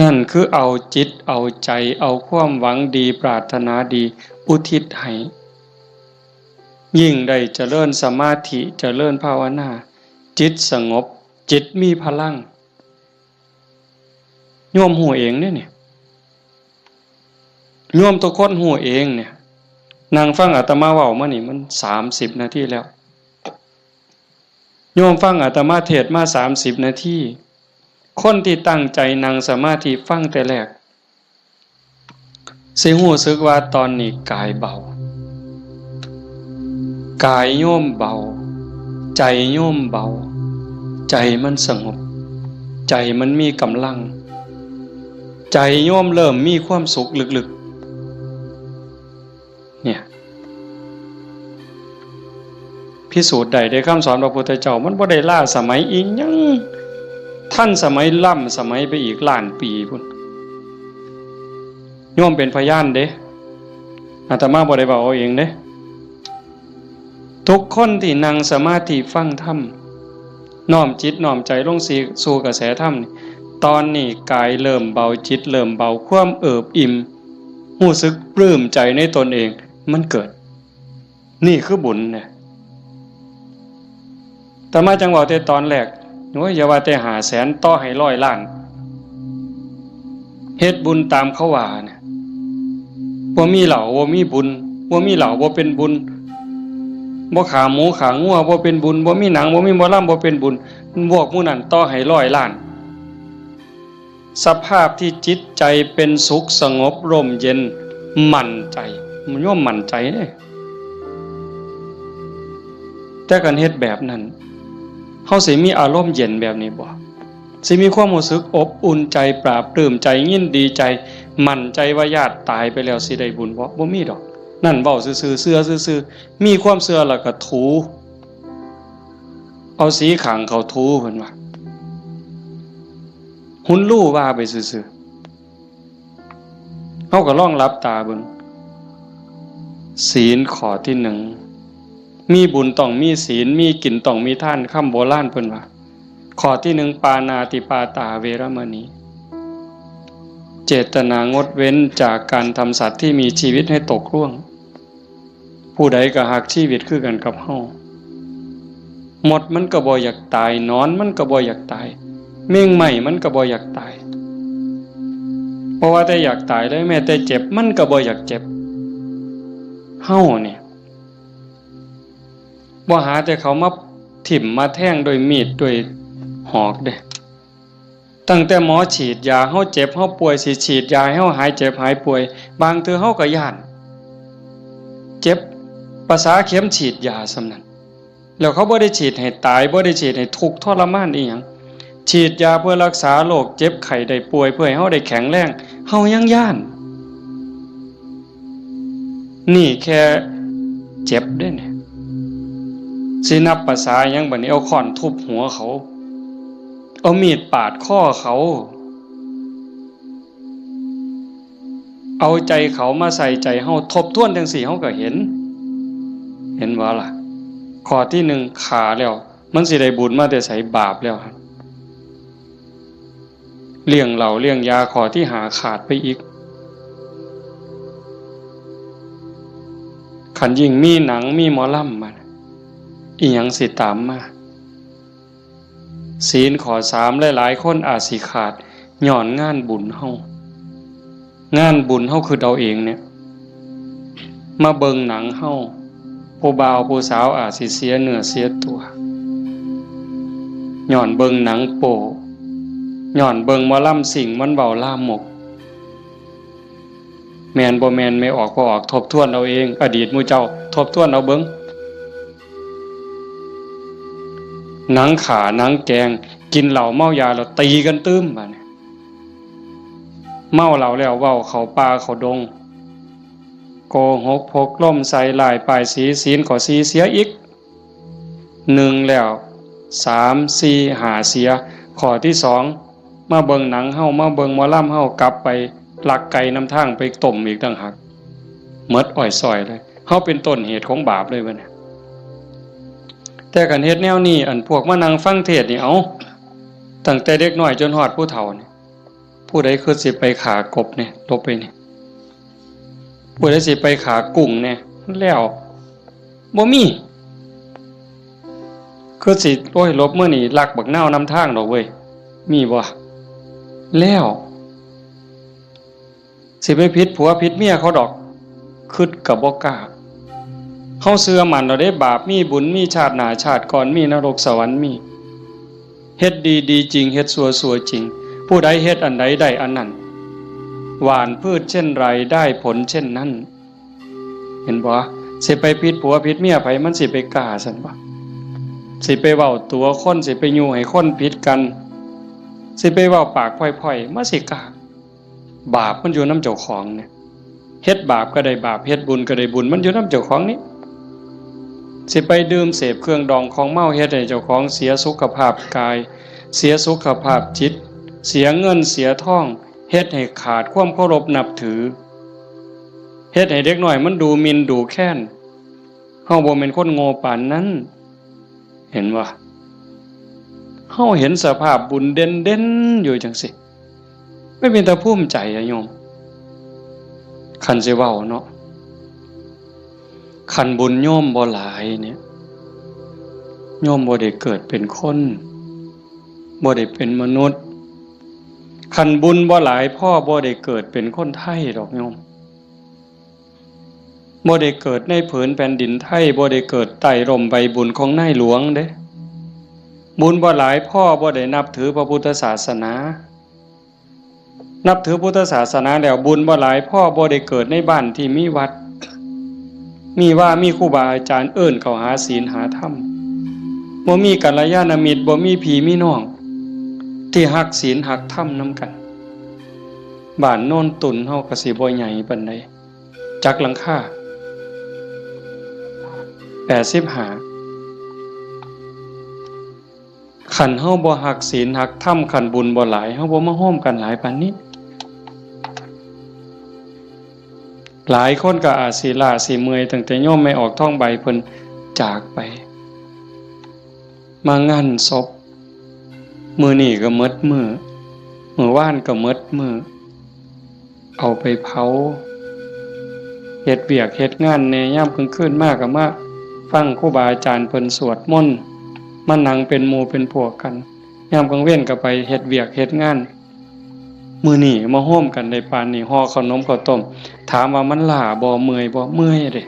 นั่นคือเอาจิตเอาใจเอาความหวังดีปรารถนาดีอุทิศให้ยิ่งได้เจริญสมาธิเจริญภาวนาจิตสงบจิตมีพลังโยมหูเองเนี่ยโยมตัวคนหูเองเนี่ยนั่งฟังอาตมาเว้ามานี่มัน30 นาทีแล้วโยมฟังอาตมาเทศน์มา30 นาทีคนที่ตั้งใจนั่งสมาธิฟังแต่แรกสิรู้สึกว่าตอนนี้กายเบากายโยมเบาใจโยมเบาใจมันสงบใจมันมีกำลังใจโยมเริ่มมีความสุขลึกๆเนี่ยพิสูจน์ได้ด้วยคำสอนพระพุทธเจ้ามันบ่ได้ล้าสมัยอีกยังท่านสมัยล่ำสมัยไปอีกล้านปีพุ่นโยมเป็นพยานเด้อาตมาบ่ได้เว้าเอาเองเด้ทุกคนที่นั่งสมาธิฟังธรรมน้อมจิตน้อมใจลงสู่กระแสธรรมตอนนี้กายเริ่มเบาจิตเริ่มเบาความเอิบอิ่มรู้สึกปลื้มใจในตนเองมันเกิดนี่คือบุญเนี่ยแต่มาจังหวะแต่ตอนแรกโอ้ยอย่าว่าแต่500,000ต่อให้100 ล้านเฮ็ดบุญตามเขาว่าเนี่ยบ่มีเหล้าบ่มีบุญบ่มีเหล้าบ่เป็นบุญบ่ขาหมูขางัวบ่เป็นบุญบ่มีหนังบ่มีหมอลำบ่เป็นบุญพวกหมู่นั้นต่อให้100 ล้านสภาพที่จิตใจเป็นสุขสงบร่มเย็นมั่นใจมันย่อมมั่นใจเด้แต่การเฮ็ดแบบนั้นเฮาสิมีอารมณ์เย็นแบบนี้บ่สิมีความรู้สึกอบอุ่นใจปราบปลื้มใจยินดีใจมั่นใจว่าญาติตายไปแล้วสิได้บุญบ่มีดอกนั่นเว้าซื่อๆเชื่อซื่อๆมีความเชื่อแล้วก็ถูเอาสีขางเขาถูเพิ่นว่าหุ่นลู่ว่าไปซื่อๆเฮาก็ลองหลับตาเบิ่งศีลข้อที่1มีบุญต้องมีศีลมีกินต้องมีทานคำโบราณเพิ่นว่าข้อที่1ปานาติปาตาเวรมณีเจตนางดเว้นจากการทำสัตว์ที่มีชีวิตให้ตกล่วงผู้ใดก็หักชีวิตคือกันกับเฮาหมดมันก็บ่อยากตายนอนมันก็บ่อยากตายเม่งไหม้มันก็บ่อยากตายเพราะว่าแต่อยากตายได้แม้แต่เจ็บมันก็บ่อยากเจ็บเฮาเนี่ยบ่หาแต่เขามาถิ่มมาแทงด้วยมีดด้วยหอกเด้ตั้งแต่หมอฉีดยาเฮาเจ็บเฮาป่วยสิฉีดยาให้เฮาหายเจ็บหายป่วยบางเทื่อเฮาก็ย้านเจ็บภาษาเข็มฉีดยาซำนั้นแล้วเขาบ่ได้ฉีดให้ตายบ่ได้ฉีดให้ทุกข์ทรมานอีหยังฉีดยาเพื่อรักษาโรคเจ็บไข้ได้ป่วยเพื่อให้เฮาได้แข็งแรงเฮายังย้านนี่แค่เจ็บเด้เนี่ยสินับภาษาหยังบัดนี้เอาค้อนทุบหัวเขาเอามีดปาดคอเขาเอาใจเขามาใส่ใจเฮาทบทวนจังซี่เฮาก็เห็นบ่ล่ะข้อที่1ขาแล้วมันสิได้บุญมาแต่ไสบาปแล้วครับเลี้ยงเหล้าเลี้ยงยาข้อที่5ขาดไปอีกคันยิ่งมีหนังมีหมอลำมาอีหยังสิตามมาศีลข้อ3หลายๆคนอาจสิขาดย้อนงานบุญเฮางานบุญเฮาคือเอาเองเนี่ยมาเบิ่งหนังเฮาผู้บ่าวผู้สาวอาจสิเสียเนื้อเสียตัวย้อนเบิ่งหนังโป๊ย้อนเบิ่งหมอลำสิ่งมันเว้าลามกแม่นบ่แม่นไม่ออกบ่ออกทบทวนเอาเองอดีตหมู่เจ้าทบทวนเอาเบิ่ง หนังขาหนังแกงกินเหล้าเมายาแล้วตีกันตื้มบัดนี้เมาเหล้าแล้วเว้าเขาป่าเขาดงโกหกพกล่มใส่ลายป้ายสีศีลก็สีเสียอีก1แล้ว3 4 5เสียข้อที่2มาเบิ่งหนังเฮามาเบิ่งหมอลำเฮากลับไปลักไก่น้ำทางไปต้มอีกต่างหากหมดอ้อยซอยเลยเฮาเป็นต้นเหตุของบาปเลยบัดนี้แต่กันเฮ็ดแนวนี้อันพวกมานั่งฟังเทศน์นี่เอาตั้งแต่เด็กน้อยจนฮอดผู้เฒ่านี่ผู้ใดคือสิไปขากบเนี่ยลบไปนี่ผู้ใดสิไปขากุ้งเนี่ยแล้วบ่มีคือสิโอ้ยลบมื้อนี้ลักบักนาวนำทางดอกเว้ยมีบ่แล้วสิไปผิดผัวผิดเมียเขาดอกคิดก็บ่กล้าเฮาเชื่อมั่นเราได้บาปมีบุญมีชาติหน้าชาติก่อนมีนรกสวรรค์มีเฮ็ดดีดีจริงเฮ็ดชั่วจริงผู้ใดเฮ็ดอันใดได้อันนั้นหว่านพืชเช่นไรได้ผลเช่นนั้นเห็นบ่สิไปผิดผัวผิดเมียไผมันสิไปกล้าซั่นบ่สิไปเว้าตัวคนสิไปยู่ให้คนผิดกันสิไปเว้าปากพ่อยๆมาสิกล้าบาปมันอยู่นำเจ้าของเนี่ยเฮ็ดบาปก็ได้บาปเฮ็ดบุญก็ได้บุญมันอยู่นำเจ้าของนี่สิไปดื่มเสพเครื่องดองของเมาเฮ็ดให้เจ้าของเสียสุขภาพกายเสียสุขภาพจิตเสียเงินเสียทองเฮ็ดให้ขาดความเคารพนับถือเฮ็ดให้เด็กน้อยมันดูหมิ่นดูแค้นเฮาบ่แม่นคนโง่ปานนั้นเห็นบ่เฮาเห็นสภาพบุญเด่นๆอยู่จังซี่ไม่เป็นตาภูมิใจอะโยมคันสิเว้าเนาะคันบุญโยมบ่หลายเนี่ยโยมบ่ได้เกิดเป็นคนบ่ได้เป็นมนุษย์คันบุญบ่หลายพ่อบ่ได้เกิดเป็นคนไทยดอกโยมบ่ได้เกิดในผืนแผ่นดินไทยบ่ได้เกิดใต้ร่มใบบุญของนายหลวงเด้บุญบ่หลายพ่อบ่ได้นับถือพระพุทธศาสนานับถือพุทธศาสนาแล้วบุญบ่หลายพ่อบ่ได้เกิดในบ้านที่มีวัดมีครูบาอาจารย์เอิ้นเข้าหาศีลหาธรรมบ่มีกัลยาณมิตรบ่มีพี่มีน้องที่ฮักศีลฮักธรรมนำกันบ้านโน่นตุนเฮาก็สิบ่ใหญ่ปานใดจักหลังคา85คันเฮาบ่ฮักศีลฮักธรรมคันบุญบ่หลายเฮาบ่มาโฮมกันหลายปานนี้หลายคนก็อาจสิล้าสิเมื่อยตั้งแต่โยมไม่ออกท้องใบเพิ่นจากไปมางานศพมื้อนี้ก็หมดมื้อวานก็หมดมื้อเอาไปเผาเฮ็ดเวียกเฮ็ดงานแหน่ยามกลางคืนมาก็มาฟังครูบาอาจารย์เพิ่นสวดมนต์มานั่งเป็นหมู่เป็นพวกกันยามกลางเว้นก็ไปเฮ็ดเวียกเฮ็ดงานมื้อนี้มาโฮมกันได้ปานนี้ห่อขนมข้าวต้มถามว่ามันล้าบ่เมื่อยบ่เมื่อยเด้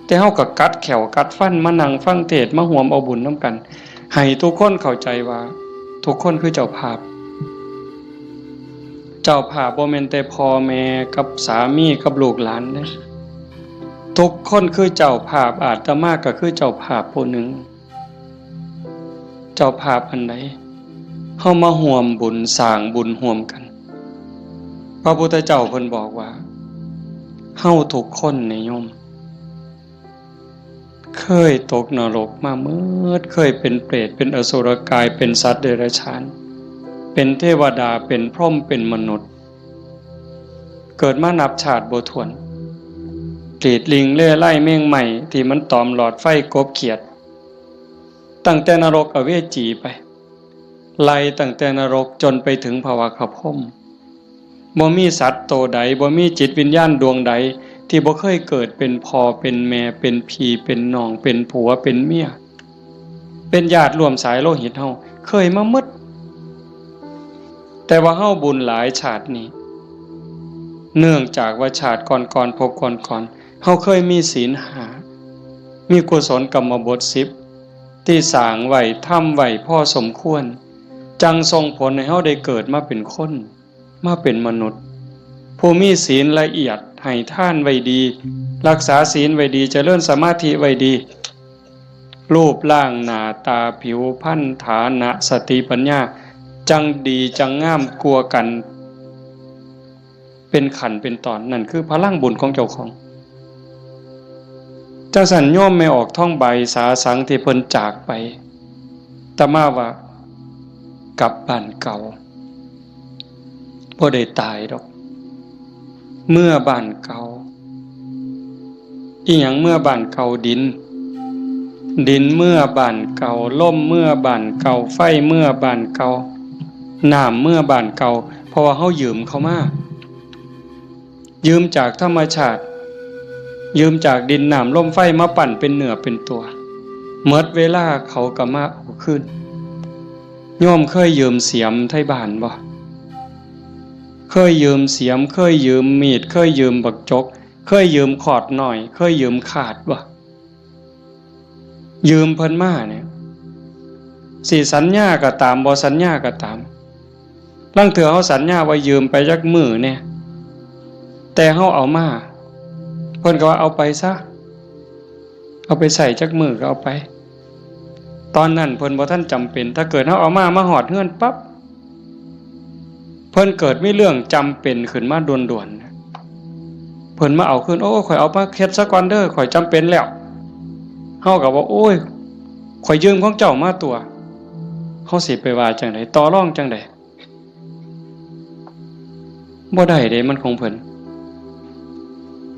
แต่เฮาก็กัดแขวกัดฟันมานั่งฟังเทศน์มาร่วมเอาบุญนำกันให้ทุกคนเข้าใจว่าทุกคนคือเจ้าภาพบ่แม่นแต่พ่อแม่กับสามีกับลูกหลานเด้ทุกคนคือเจ้าภาพอาตมาก็คือเจ้าภาพผู้หนึ่งเจ้าภาพอันใดเฮามาร่วมบุญสร้างบุญร่วมกันพระพุทธเจ้าเพิ่นบอกว่าเฮาทุกคนนี่โยมเคยตกนรกมาเมิดเคยเป็นเปรตเป็นอสุรกายเป็นสัตว์เดรัจฉานเป็นเทวดาเป็นพรหมเป็นมนุษย์เกิดมานับชาติบ่ถ้วนเปรตลิงเล่ไล่แมงใหม่ที่มันตอมหลอดไฟกบเขียดตั้งแต่นรกอเวจีไปไล่ตั้งแต่นรกจนไปถึงภวคพรหมบ่มีสัตว์โตใดบ่มีจิตวิญญาณดวงใดที่บ่เคยเกิดเป็นพ่อเป็นแม่เป็นพี่เป็นน้องเป็นผัวเป็นเมียเป็นญาติร่วมสายโลหิตเฮาเคยมาหมดแต่ว่าเฮาบุญหลายชาตินี้เนื่องจากว่าชาติก่อนๆพบก่อนเฮาเคยมีศีล5มีกุศลกรรมบท10ที่สร้างไว้ทำไว้พอสมควรจังส่งผลให้เฮาได้เกิดมาเป็นคนมาเป็นมนุษย์ผู้มีศีลละเอียดให้ทานไว้ดีรักษาศีลไว้ดีเจริญสมาธิไว้ดี รูปร่างหน้าตาผิวพรรณฐานะสติปัญญาจังดีจังงามกลัวกันเป็นขันเป็นตอนนั่นคือพลังบุญของเจ้าของเจ้าสัญโยมไม่ออกท่องใบสาสังที่เพิ่นจากไปแต่มาว่ากลับบ้านเก่าบ่ได้ตายดอกเมื่อบ้านเก่าอีหยังเมื่อบ้านเก่าดินเมื่อบ้านเก่าลมเมื่อบ้านเก่าไฟเมื่อบ้านเก่าน้ำเมื่อบ้านเก่าเพราะว่าเฮายืมเขามายืมจากธรรมชาติยืมจากดินน้ำลมไฟมาปั่นเป็นเนื้อเป็นตัวเมื่อเวลาเขาก็มาเอาคืนโยมเคยยืมเสียมไทบ้านบ่เคยยืมเสียมเคยยืมมีดเคยยืมบักจกเคยยืมขอดหน่อยเคยยืมขาดบ่ยืมเพิ่นมาเนี่ยสิสัญญาก็ตามบ่สัญญาก็ตามลางเทื่อเฮาสัญญาว่ายืมไปจักมื้อเนี่ยแต่เฮาเอามาเพิ่นก็ว่าเอาไปซะเอาไปใส่จักมื้อก็เอาไปตอนนั้นเพิ่นบ่ทันจำเป็นถ้าเกิดเฮาเอามาฮอดเฮือนปั๊บเพิ่นเกิดมีเรื่องจำเป็นขึ้นมาด่วนๆเพิ่นมาเอาคืนโอ้ข่อยเอามาเฮ็ดซะก่อนเด้อข่อยจำเป็นแล้วเฮาก็ว่าโอ้ยข่อยยืมของเจ้ามาตัวเฮาสิไปว่าจังได๋ต่อรองจังได๋บ่ได้เด้มันของเพิ่น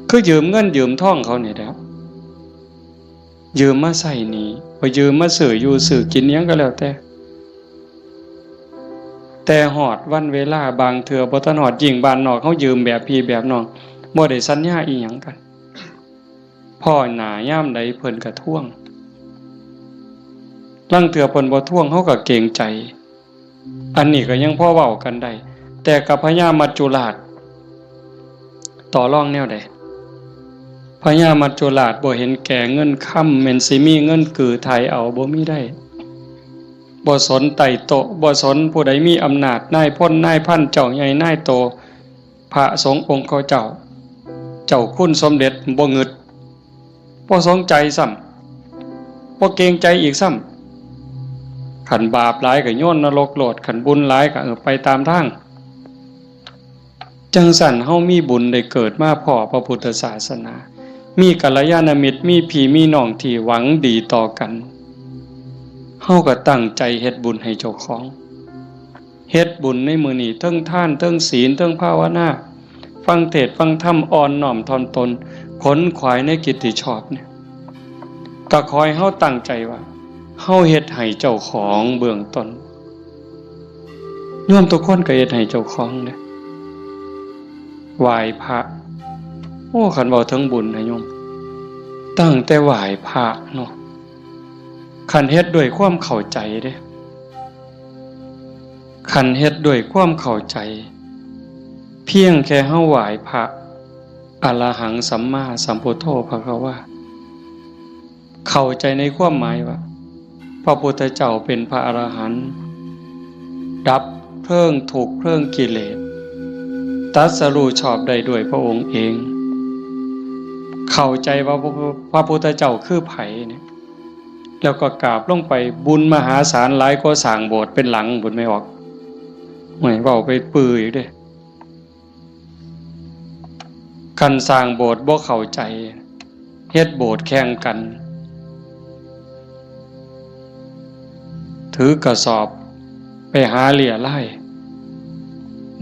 คือยืมเงินยืมทองเขานี่แหละยืมมาใช้หนี้บ่ยืมมาซื้ออยู่ซื้อกินหยังก็แล้วแต่ฮอดวันเวลาบางเทื่อบ่ทันฮอดยิ่งบ้านนอกเฮายืมแบบพี่แบบน้องบ่ได้สัญญาอีหยังกันพ่อหน้ายามใดเพิ่นก็ทวงลางเทื่อเพิ่นบ่ทวงเฮาก็เกรงใจอันนี้ก็ยังพอเว้ากันได้แต่กับพญามัจจุราชต่อรองแนวใดพญามัจจุราชบ่เห็นแก่เงินค่ำแม่นสิมีเงินกือไทยเอาบ่มีได้บ่สนไต่โตบ่สนผู้ใดมีอำนาจนายพลนายพันเจ้าใหญ่นายโตพระสงฆ์องค์เขาเจ้าคุณสมเด็จบ่งึดบ่สนใจซ้ำบ่เกรงใจอีกซ้ำขันบาปหลายก็โยนนรกโลดขันบุญหลายก็ไปตามทางจังสั่นเฮามีบุญได้เกิดมาพ้อพระพุทธศาสนามีกัลยาณมิตรมีพี่มีน้องที่หวังดีต่อกันเฮาก็ตั้งใจเฮ็ดบุญให้เจ้าของเฮ็ดบุญในมื้อนี้เทิงทานเทิงศีลเทิงภาวนาฟังเทศน์ฟังธรรมอ่อนน้อมถ่อมตนขนขวายในกิตติชอบเนี่ยก็ขอให้เฮาตั้งใจว่าเฮาเฮ็ดให้เจ้าของเบื้องต้นโยมทุกคนก็เฮ็ดให้เจ้าของเด้ไหว้พระโอ้คันเว้าถึงบุญนะโยมตั้งแต่ไหว้พระเนาะคันเฮ็ดด้วยความเข้าใจเด้คันเฮ็ดด้วยความเข้าใจเพียงแค่เฮาไหว้พระอรหังสัมมาสัมพุทโธภควาเข้าใจในความหมายว่าพระพุทธเจ้าเป็นพระอรหันต์ดับเพลิงทุกข์เพลิงกิเลสตรัสรู้ชอบได้ด้วยพระองค์เองเข้าใจว่าพระพุทธเจ้าคือไผเนี่ยแล้วก็กราบลงไปบุญมหาศาลหลายกว่าสร้างโบสถ์เป็นหลังบุญไม่ออกไม่เว้าไปปื้ออยู่เด้คันสร้างโบสถ์บ่เข้าใจเฮ็ดโบสถ์แข่งกันถือกระสอบไปหาเหลี่ยไล่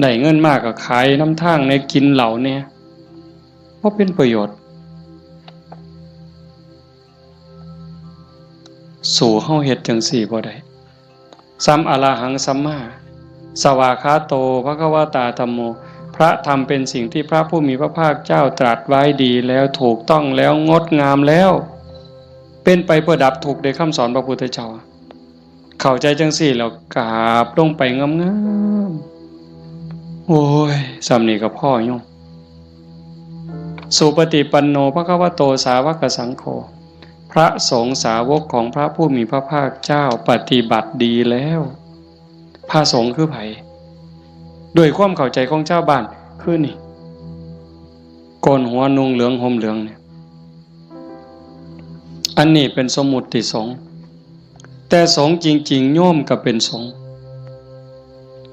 ได้เงินมากก็ขายน้ำทางในกินเหล่าเนี่ยเพราะเป็นประโยชน์สู่เฮาเฮ็ดจังซี่บ่ได้สัมอรหังสัมมาสวากขาโตภควตาธัมโมพระธรรมเป็นสิ่งที่พระผู้มีพระภาคเจ้าตรัสไว้ดีแล้วถูกต้องแล้วงดงามแล้วเป็นไปเพื่อดับทุกข์ในคำสอนพระพุทธเจ้าเข้าใจจังซี่แล้วกราบลงไปงามๆโอ้ยสำนี้ก็พ่อโยมสุปฏิปันโนภควโตสาวกสังโฆพระสงฆ์สาวกของพระผู้มีพระภาคเจ้าปฏิบัติดีแล้วพระสงฆ์คือไผด้วยความเข้าใจของชาวบ้านคือนี่โกนหัวนุ่งเหลืองห่มเหลืองเนี่ย อันนี้เป็นสมมุติสงฆ์แต่สงฆ์จริงๆโยมก็เป็นสงฆ์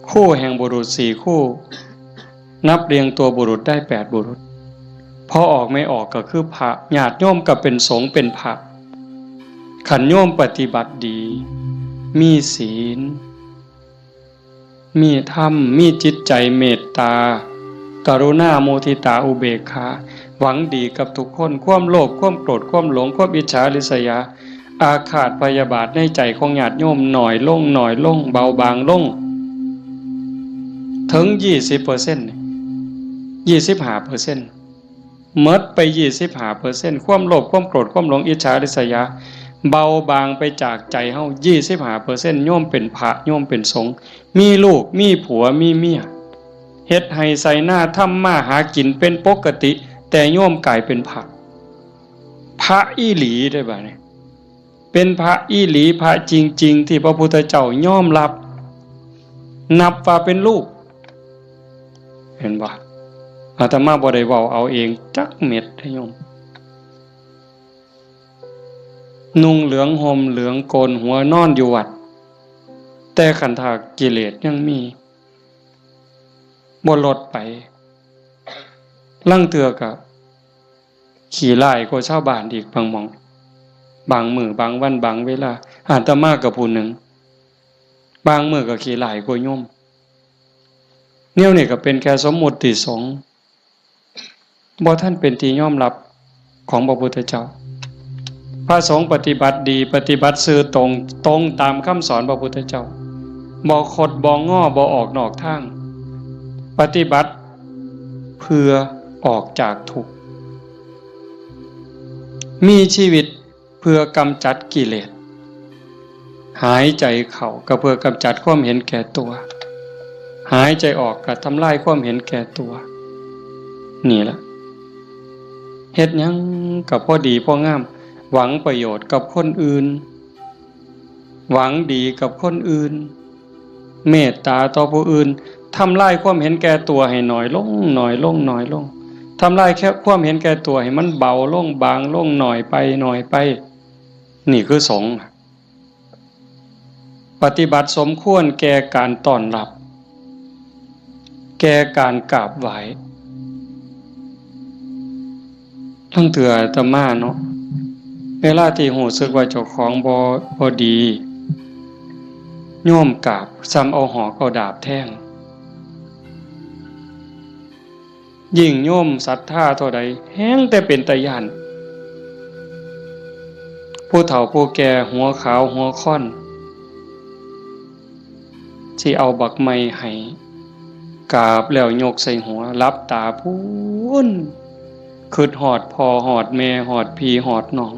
คู่แห่งบุรุษ4คู่นับเรียงตัวบุรุษได้8บุรุษพอออกไม่ออกก็คือพระญาติโยมก็เป็นสงฆ์เป็นพระขันโยมปฏิบัติดีมีศีลมีธรรมมีจิตใจเมตตากรุณาโมทิตาอุเบกขาหวังดีกับทุกคนความโลภความโกรธความหลงความอิจฉาริษยาอาฆาตพยาบาทในใจของญาติโยมหน่อยลงเบาบางลงถึง 20% 25%หมดไป 25% ความโลภความโกรธความหลงอิจฉาริษยาเบาบางไปจากใจเฮา 25% โยมเป็นพระโยมเป็นสงฆ์มีลูกมีผัวมีเมียเฮ็ดให้ใส่หน้าทำมาหากินเป็นปกติแต่โยมกลายเป็นพระอีหลีได้บ่เนี่ยเป็นพระอีหลีพระจริงๆที่พระพุทธเจ้ายอมรับนับว่าเป็นลูกเห็นบ่อาตมาบ่ได้เว้าเอาเองจักเม็ดให้โยมนุ่งเหลืองห่มเหลืองโกนหัวนอนอยู่วัดแต่ขันธกิเลสยังมีบ่ลดไปลังเทื่อก็ขี่ไล่กว่าชาวบ้านอีกบางหม่องบางมื้อบางวันบางเวลาอาตมากับผู้หนึ่งบางมื้อก็ขี่ไล่กว่าโยมเนี่ยนี่ก็เป็นแค่สมมุติสงฆ์บ่ท่านเป็นที่ยอมรับของพระพุทธเจ้าพระสงฆ์ปฏิบัติดีปฏิบัติซื่อตรงตามคำสอนพระพุทธเจ้าบ่คดบ่ง้อบ่ออกนอกทางปฏิบัติเพื่อออกจากทุกข์มีชีวิตเพื่อกำจัดกิเลสหายใจเข้าก็เพื่อกำจัดความเห็นแก่ตัวหายใจออกก็ทำลายความเห็นแก่ตัวนี่แหละเฮ็ดหยังก็พอดีพองามหวังประโยชน์กับคนอื่นหวังดีกับคนอื่นเมตตาต่อผู้อื่นทำลายความเห็นแก่ตัวให้น้อยลงทำลายแค่ความเห็นแก่ตัวให้มันเบาลงบางลงหน่อยไปนี่คือสงฆ์ปฏิบัติสมควรแก่การต้อนรับแก่การกราบไหว้ทั้งเถื่ออาตมาเนาะเวลาที่หูสึกว่าเจ้าของบ่ดีโยมกราบซ้ำเอาหอกเอาดาบแทงยิ่งโยมศรัทธาเท่าใดแห้งแต่เป็นตาย้านผู้เฒ่าผู้แก่หัวขาวหัวค่อนสิเอาบักไม้ให้กราบแล้วยกใส่หัวรับตาพูนคิดฮอดพ่อฮอดแม่ฮอดพี่ฮอดน้อง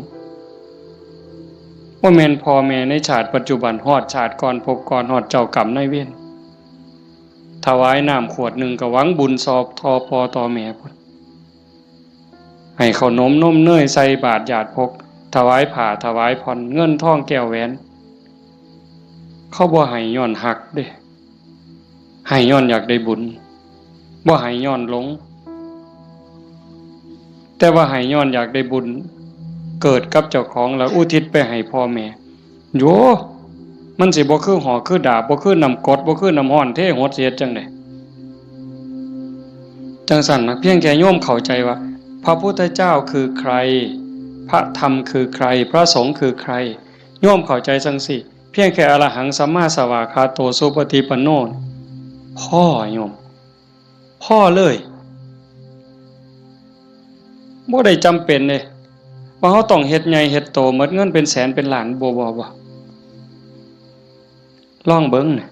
ว่าแม่นพ่อแม่ในชาติปัจจุบันฮอดชาติก่อนพบก่อนฮอดเจ้ากรรมนายเวรถวายน้ำขวดหนึ่งก็หวังบุญสอบทอพอต่อแม่พุ่นให้ขนมนมเนยใส่บาตรญาติพกถวายผ้าถวายผ่อนเงินทองแก้วแหวนเขาบ่ให้ย้อนหักเด้ให้ย้อนอยากได้บุญบ่ให้ย้อนหลงแต่ว่าให้ย้อนอยากได้บุญเกิดกับเจ้าของแล้วอุทิศไปให้พ่อแม่โยมันสิบ่คือหอกคือดาบบ่คือน้ำกรดบ่คือน้ำร้อนเทหดเสียจังได๋จังสั่นนะเพียงแค่โยมเข้าใจว่าพระพุทธเจ้าคือใครพระธรรมคือใครพระสงฆ์คือใครโยมเข้าใจจังสิเพียงแค่อรหังสัมมาสัมพุทธัสสะสุปฏิปันโนพ่อโยมพ่อเลยบ่ได้จำเป็นเลยว่าเขาต้องเฮ็ดใหญ่เฮ็ดโตหมดเงินเป็นแสนเป็นล้านบ่ลองเบิ่งน่ะ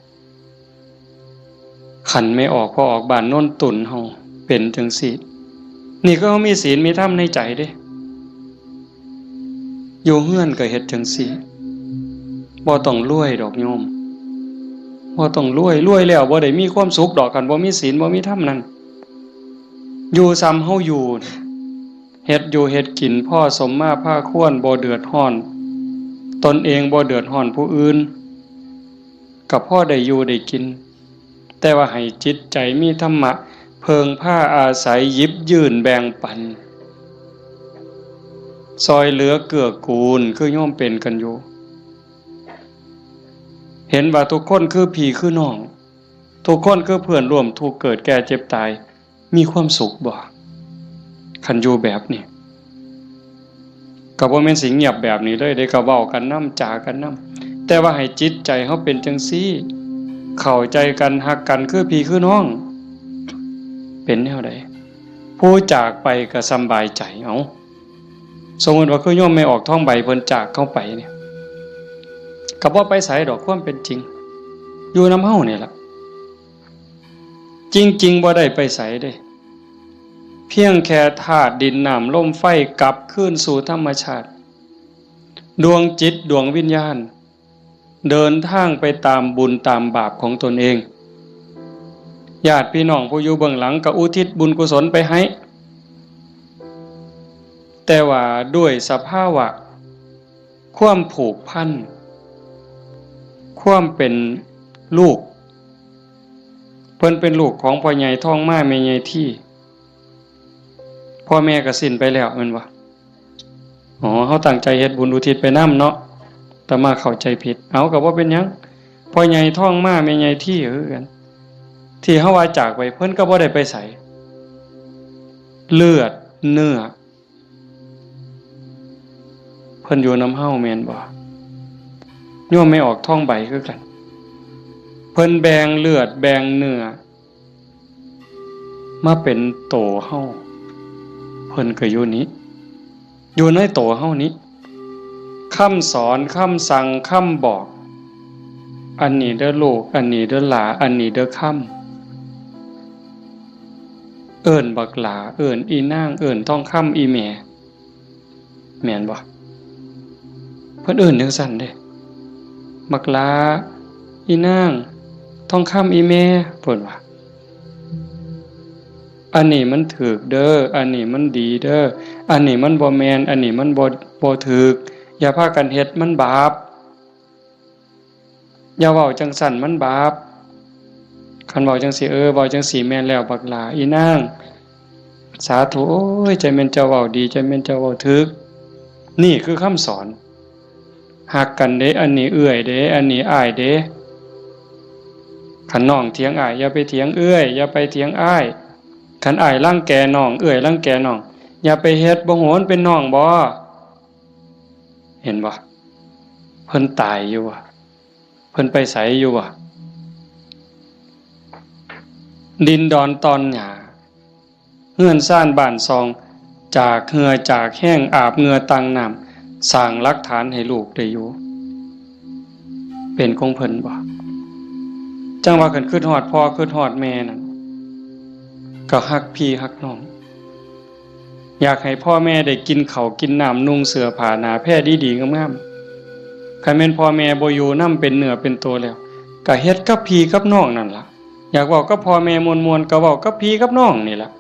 ขันไม่ออกพอออกบ้านโน่นตุ่นเฮาเป็นจังซี่นี่ก็เฮามีศีลมีธรรมในใจเด้อยู่เฮือนก็เฮ็ดจังซี่บ่ต้องรวยดอกโยมบ่ต้องรวยแล้วบ่ได้มีความสุขดอกกันบ่มีศีลบ่มีธรรมนั่นอยู่ซ้ำเฮาอยู่เฮ็ดอยู่เฮ็ดกินพ่อสมมาภาควรบ่เดือดร้อนตนเองบ่เดือดร้อนผู้อื่นก็พ่อได้อยู่ได้กินแต่ว่าให้จิตใจมีธรรมะเพิงผ้าอาศัยหยิบยื่นแบ่งปัน ซอยเหลือเกื้อกูลคือโยมเป็นกันอยู่เห็นว่าทุกคนคือพี่คือน้องทุกคนคือเพื่อนร่วมทุกข์เกิดแก่เจ็บตายมีความสุขบ่คันอยู่แบบนี้ก็บ่แม่นสิเงียบแบบนี้เลยได้ก็เว้ากันนำจากันนำแต่ว่าให้จิตใจเฮาเป็นจังซี่เข้าใจกันฮักกันคือพี่คือน้องเป็นแนวใดผู้จากไปก็สำบายใจเอาสมมุติว่าคือโยมไม่ออกท้องใบเพิ่นจากเข้าไปเนี่ยก็บ่ไปไสดอกความเป็นจริงอยู่นำเฮานี่ล่ะจริงๆบ่ได้ไปไสเด้เพียงแค่ธาตุดินน้ำลมไฟกลับคืนสู่ธรรมชาติดวงจิตดวงวิญญาณเดินทางไปตามบุญตามบาปของตนเองญาติพี่น้องผู้อยู่เบื้องหลังก็อุทิศบุญกุศลไปให้แต่ว่าด้วยสภาวะความผูกพันความเป็นลูกเพิ่นเป็นลูกของพ่อใหญ่ท้องม้าแม่ใหญ่ที่พ่อแม่ก็สิ้นไปแล้วแม่นบ่อ๋อเฮาตั้งใจเฮ็ดบุญอุทิศไปนำเนาะแต่มาเข้าใจผิดเอาก็บ่เป็นหยังพ่อใหญ่ท้องม้าแม่ใหญ่ที่คือกันที่เฮาว่าจากไปเพิ่นก็บ่ได้ไปไสเลือดเนื้อเพิ่นอยู่นำเฮาแม่นบ่โยมไม่ออกท้องใบคือกันเพิ่นแบ่งเลือดแบ่งเนื้อมาเป็นโตเฮาเพิ่นก็อยู่นี้อยู่ในโตเฮานี้คำสอนคำสั่งคำบอกอันนี้เด้อลูกอันนี้เด้อหลาอันนี้เด้อคำเอิ้นบักหลาเอิ้นอีนางเอิ้นทองคำอีแม่แม่นบ่เพิ่นเอิ้นจังซั่นเด้บักหลาอีนางทองคำอีแม่เพิ่นว่าอันนี้มันถูกเด้ออันนี้มันดีเด้ออันนี้มันบ่แม่นอันนี้มันบ่ถูกอย่าพากันเฮ็ดมันบาปอย่าเว้าจังซั่นมันบาปคันเว้าจังซี่เว้าจังซี่แม่นแล้วบักหลาอีนางสาธุโอ้ยใจแม่นเจ้าเว้าดีใจแม่นเจ้าเว้าถูกนี่คือคำสอนฮักกันเด้อันนี้เอื้อยเด้อันนี้อ้ายเด้คันน้องเถียงอ้ายอย่าไปเถียงเอื้อยอย่าไปเถียงอ้ายคันอ้ายรังแกน้องเอื้อยรังแกน้องอย่าไปเฮ็ดบ่โหนเป็นน้องบ่เห็นบ่เพิ่นตายอยู่ว่ะเพิ่นไปไสอยู่ว่ะดินดอนตอนหญ้าเฮือนซ่านบ้านซองจากเหงื่อจากแห้งอาบเหงื่อตังน้ำสร้างหลักฐานให้ลูกได้อยู่เป็นของเพิ่นบ่จังว่าคันคิดฮอดพ่อคิดฮอดแม่นั่นก็ฮักพี่ฮักน้องอยากให้พ่อแม่ได้กินข้าวกินน้ำนุ่งเสื้อผ้าหน้าแพรดีๆงามๆคันแม่นพ่อแม่บ่อยู่นำเป็นเนื้อเป็นตัวแล้วก็เฮ็ดกับพี่กับน้องนั่นล่ะอยากเว้ากับพ่อแม่ม่วนๆก็เว้ากับพี่กับน้องนี่ล่ะ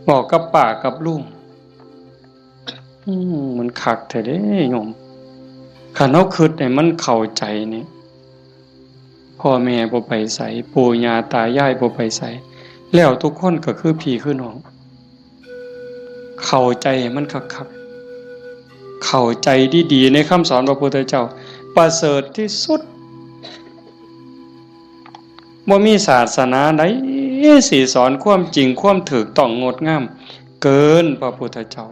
เว้ากับป้ากับลุงมันคักแท้เด้โยมคันเฮาคิดให้มันเข้าใจนี่พ่อแม่บ่ไปไสปู่ย่าตายายบ่ไปไสแล้วทุกคนก็คือพี่คือน้องเข้าใจให้มันคักๆเข้าใจดีๆในคำสอนพระพุทธเจ้าประเสริฐที่สุดบ่มีศาสนาใดสิสอนความจริงความถูกต้องงดงามเกินพระพุทธเจ้า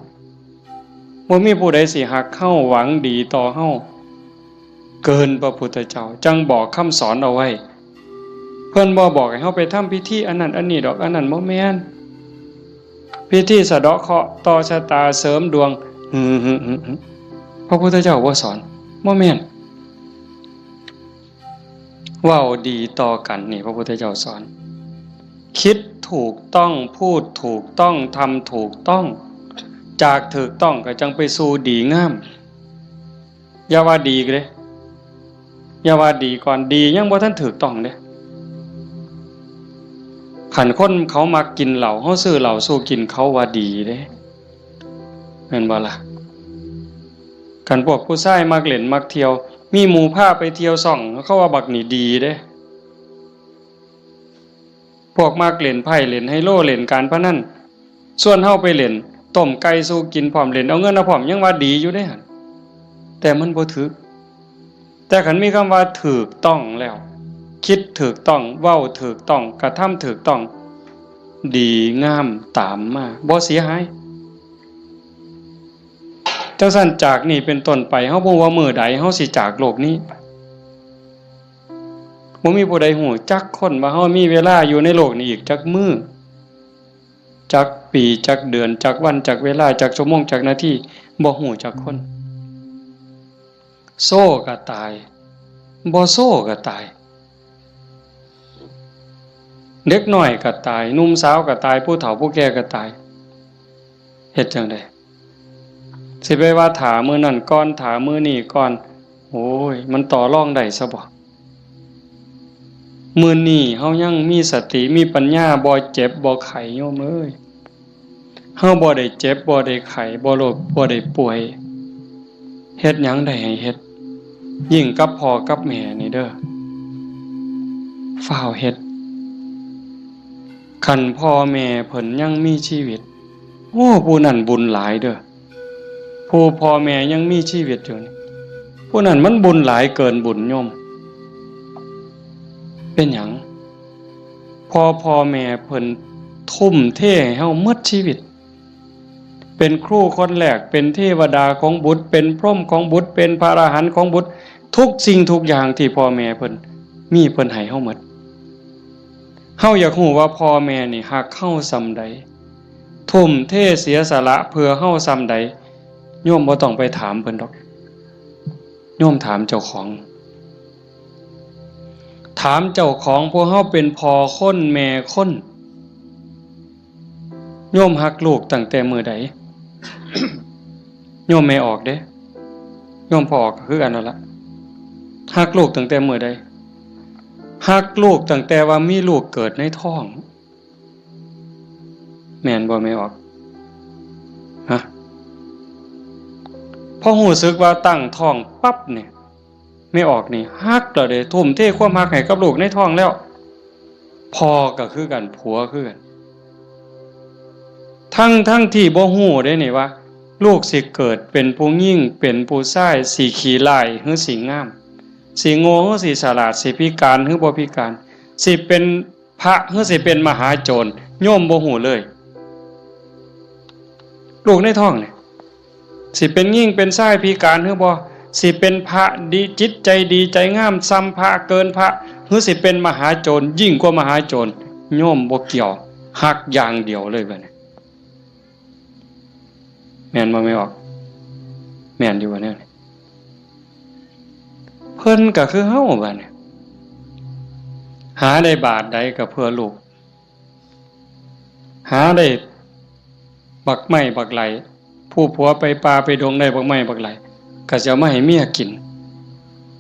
บ่มีผู้ใดสิฮักเฮาหวังดีต่อเฮาเกินพระพุทธเจ้าจังบอกคำสอนเอาไว้เพิ่นบ่บอกให้เฮาไปทำพิธีอันนั้นอันนี้ดอกอันนั้นบ่แม่นพิธีสะเดาะเคราะห์ต่อชะตาเสริมดวงพระพุทธเจ้าบ่สอนบ่แม่นเว้าดีต่อกันนี่พระพุทธเจ้าสอนคิดถูกต้องพูดถูกต้องทำถูกต้องจากถูกต้องก็จังไปสู่ดีงามอย่าว่าดีเด้อย่าว่าดีก่อนดียังบ่ทันถูกต้องเด้คันคนเขามักกินเหล้าเฮาซื้อเหล้าสู้กินเขาว่าดีเด้แม่นบ่ล่ะคันพวกผู้ชายมักเล่นมักเที่ยวมีหมู่พาไปเที่ยวซ่องเขาว่าบักนี่ดีเด้พวกมักเล่นไพ่เล่นไฮโลเล่นการพนันส่วนเฮาไปเล่น ต้มไก่สู้กินพร้อมเล่นเอาเงินเอาพร้อมยังว่าดีอยู่เด้หั่นแต่มันบ่ถูกแต่คันมีคำว่าถูกต้องแล้วคิดถูกต้องเว้าถูกต้องกระทำถูกต้องดีงามตามมาบ่เสียหายจังซั่นจากนี้เป็นต้นไปเฮาบ่ว่ามื้อใดเฮาสิจากโลกนี้บ่มีผู้ใดฮู้จักคนว่าเฮามีเวลาอยู่ในโลกนี้อีกจักมื้อจักปีจักเดือนจักวันจักเวลาจักชั่วโมงจักนาทีบ่ฮู้จักคนโซ่ก็ตายบ่โซ่ก็ตายเด็กน้อยก็ตายหนุ่มสาวก็ตายผู้เฒ่าผู้แก่ก็ตายเฮ็ดจังได๋สิไปว่าถามื้อนั้นก่อนถามื้อนี้ก่อนโอ้ยมันต่อรองได้ซะบ่มื้อนี้เฮายังมีสติมีปัญญาบ่เจ็บบ่ไข้โยมเอ้ยเฮาบ่ได้เจ็บบ่ได้ไข้บ่โรคบ่ได้ป่วยเฮ็ดหยังได้ให้เฮ็ดยิ่งกับพ่อกับแม่นี่เด้อฟ้าวเฮ็ดคันพ่อแม่เพิ่นยังมีชีวิตโอ้ผู้นั้นบุญหลายเด้อผู้พ่อแม่ยังมีชีวิตอยู่นี่ผู้นั้นมันบุญหลายเกินบุญโยมเป็นหยังพ่อแม่เพิ่นทุ่มเทให้เฮาหมดชีวิตเป็นครูคนแรกเป็นเทวดาของบุตรเป็นพรหมของบุตรเป็นพระอรหันต์ของบุตรทุกสิ่งทุกอย่างที่พ่อแม่เพิ่นมีเพิ่นให้เฮาหมดเฮาอยากรู้ว่าพ่อแม่นี่ฮักเฮาส่ำใดทุ่มเทเสียสละเพื่อเฮาส่ำใดโยมบ่ต้องไปถามเพิ่นดอกโยมถามเจ้าของถามเจ้าของพวกเฮาเป็นพ่อคนแม่คนโยมฮักลูกตั้งแต่มื้อใด โยมไม่ออกเด้โยมพ่อออกก็คือกันนั่นล่ะฮักลูกตั้งแต่มื้อใดฮักลูกตั้งแต่ว่ามีลูกเกิดในท้องแม่นบ่ไม่ออกฮะพอรู้สึกว่าตั้งท้องปั๊บเนี่ยไม่ออกนี่ฮักแล้วเด้ทุ่มเทความฮักให้กับลูกในท้องแล้วพ่อก็คือกันผัวคือกันทั้งที่บ่ฮู้เด้นี่ว่าลูกสิเกิดเป็นผู้หญิงเป็นผู้ชายสิขี้ร้ายหรือสิงามสิโง่หรือสิฉลาดสิพิการหรือบ่พิการสิเป็นพระหรือสิเป็นมหาโจรโยมบ่ฮู้เลยลูกในท้องนี่สิเป็นหญิงเป็นชายพิการหรือบ่สิเป็นพระดีจิตใจดีใจงามซ้ำพระเกินพระหรือสิเป็นมหาโจรยิ่งกว่ามหาโจรโยมบ่เกี่ยวฮักอย่างเดียวเลยบัดนี้แม่นบ่ไม่ออกแม่นอยู่ว่าแนวนี้เพิ่นก็คือเฮาบัดนี้หาได้บาทใดก็เพื่อลูกหาได้บักไม้บักไหลผู้ผัวไปป่าไปดงได้บักไม้บักไหลก็จะมาให้เมียกิน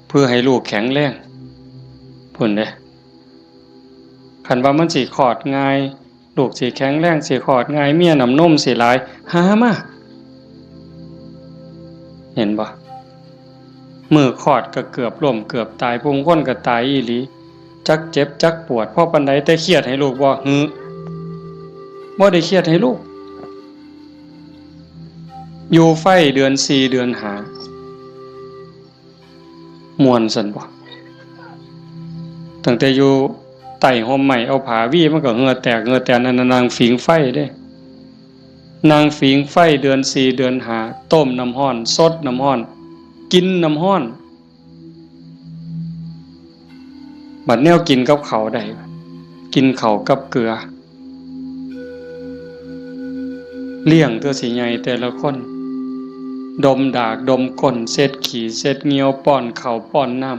เพื่อให้ลูกแข็งแรงพุ่นเด้คันว่ามันสิคลอดง่ายลูกสิแข็งแรงสิคลอดง่ายเมียน้ำนมสิหลายหามาเห็นบ่มือคลอดก็เกือบล้มเกือบตายพุงคนก็ตายอีหลีจักเจ็บจักปวดเพราะปานใดแต่เครียดให้ลูกบ่บ่ได้เครียดให้ลูกอยู่ไฟเดือน4เดือน5ม่วนซั่นบ่ตั้งแต่อยู่ใต้ห่มไม้เอาผ้าวี่มันก็เหงื่อแตกเหงื่อแตนนั่นนางฝิงไฟเด้นางฝิงไฟเดือน4เดือน5ต้มน้ำร้อนสดน้ำร้อนกินน้ำร้อนบัดแนวกินกับข้าวได้กินข้าวกับเกลือเลี้ยงตัวสิใหญ่แต่ละคนดมดากดมก้นเช็ดขี้เช็ดเหงียวป้อนข้าวป้อนน้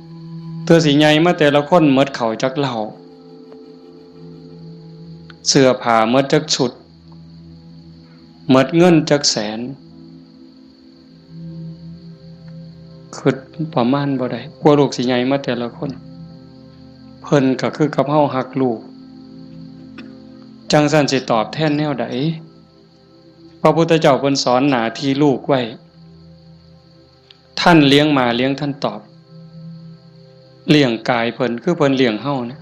ำตัวสิใหญ่มาแต่ละคนหมดข้าวจักเหล้าเสื้อผ้าหมดจักชุดหมดเงินจักแสนคิดประมาณบ่ได้กลัวลูกสิใหญ่มาแต่ละคนเพิ่นก็คือกับเฮาฮักลูกจังซั่นสิตอบแทนแนวใดพระพุทธเจ้าเพิ่นสอนหน้าที่ลูกไว้ท่านเลี้ยงมาเลี้ยงท่านตอบเลี้ยงกายเพิ่นคือเพิ่นเลี้ยงเฮานะ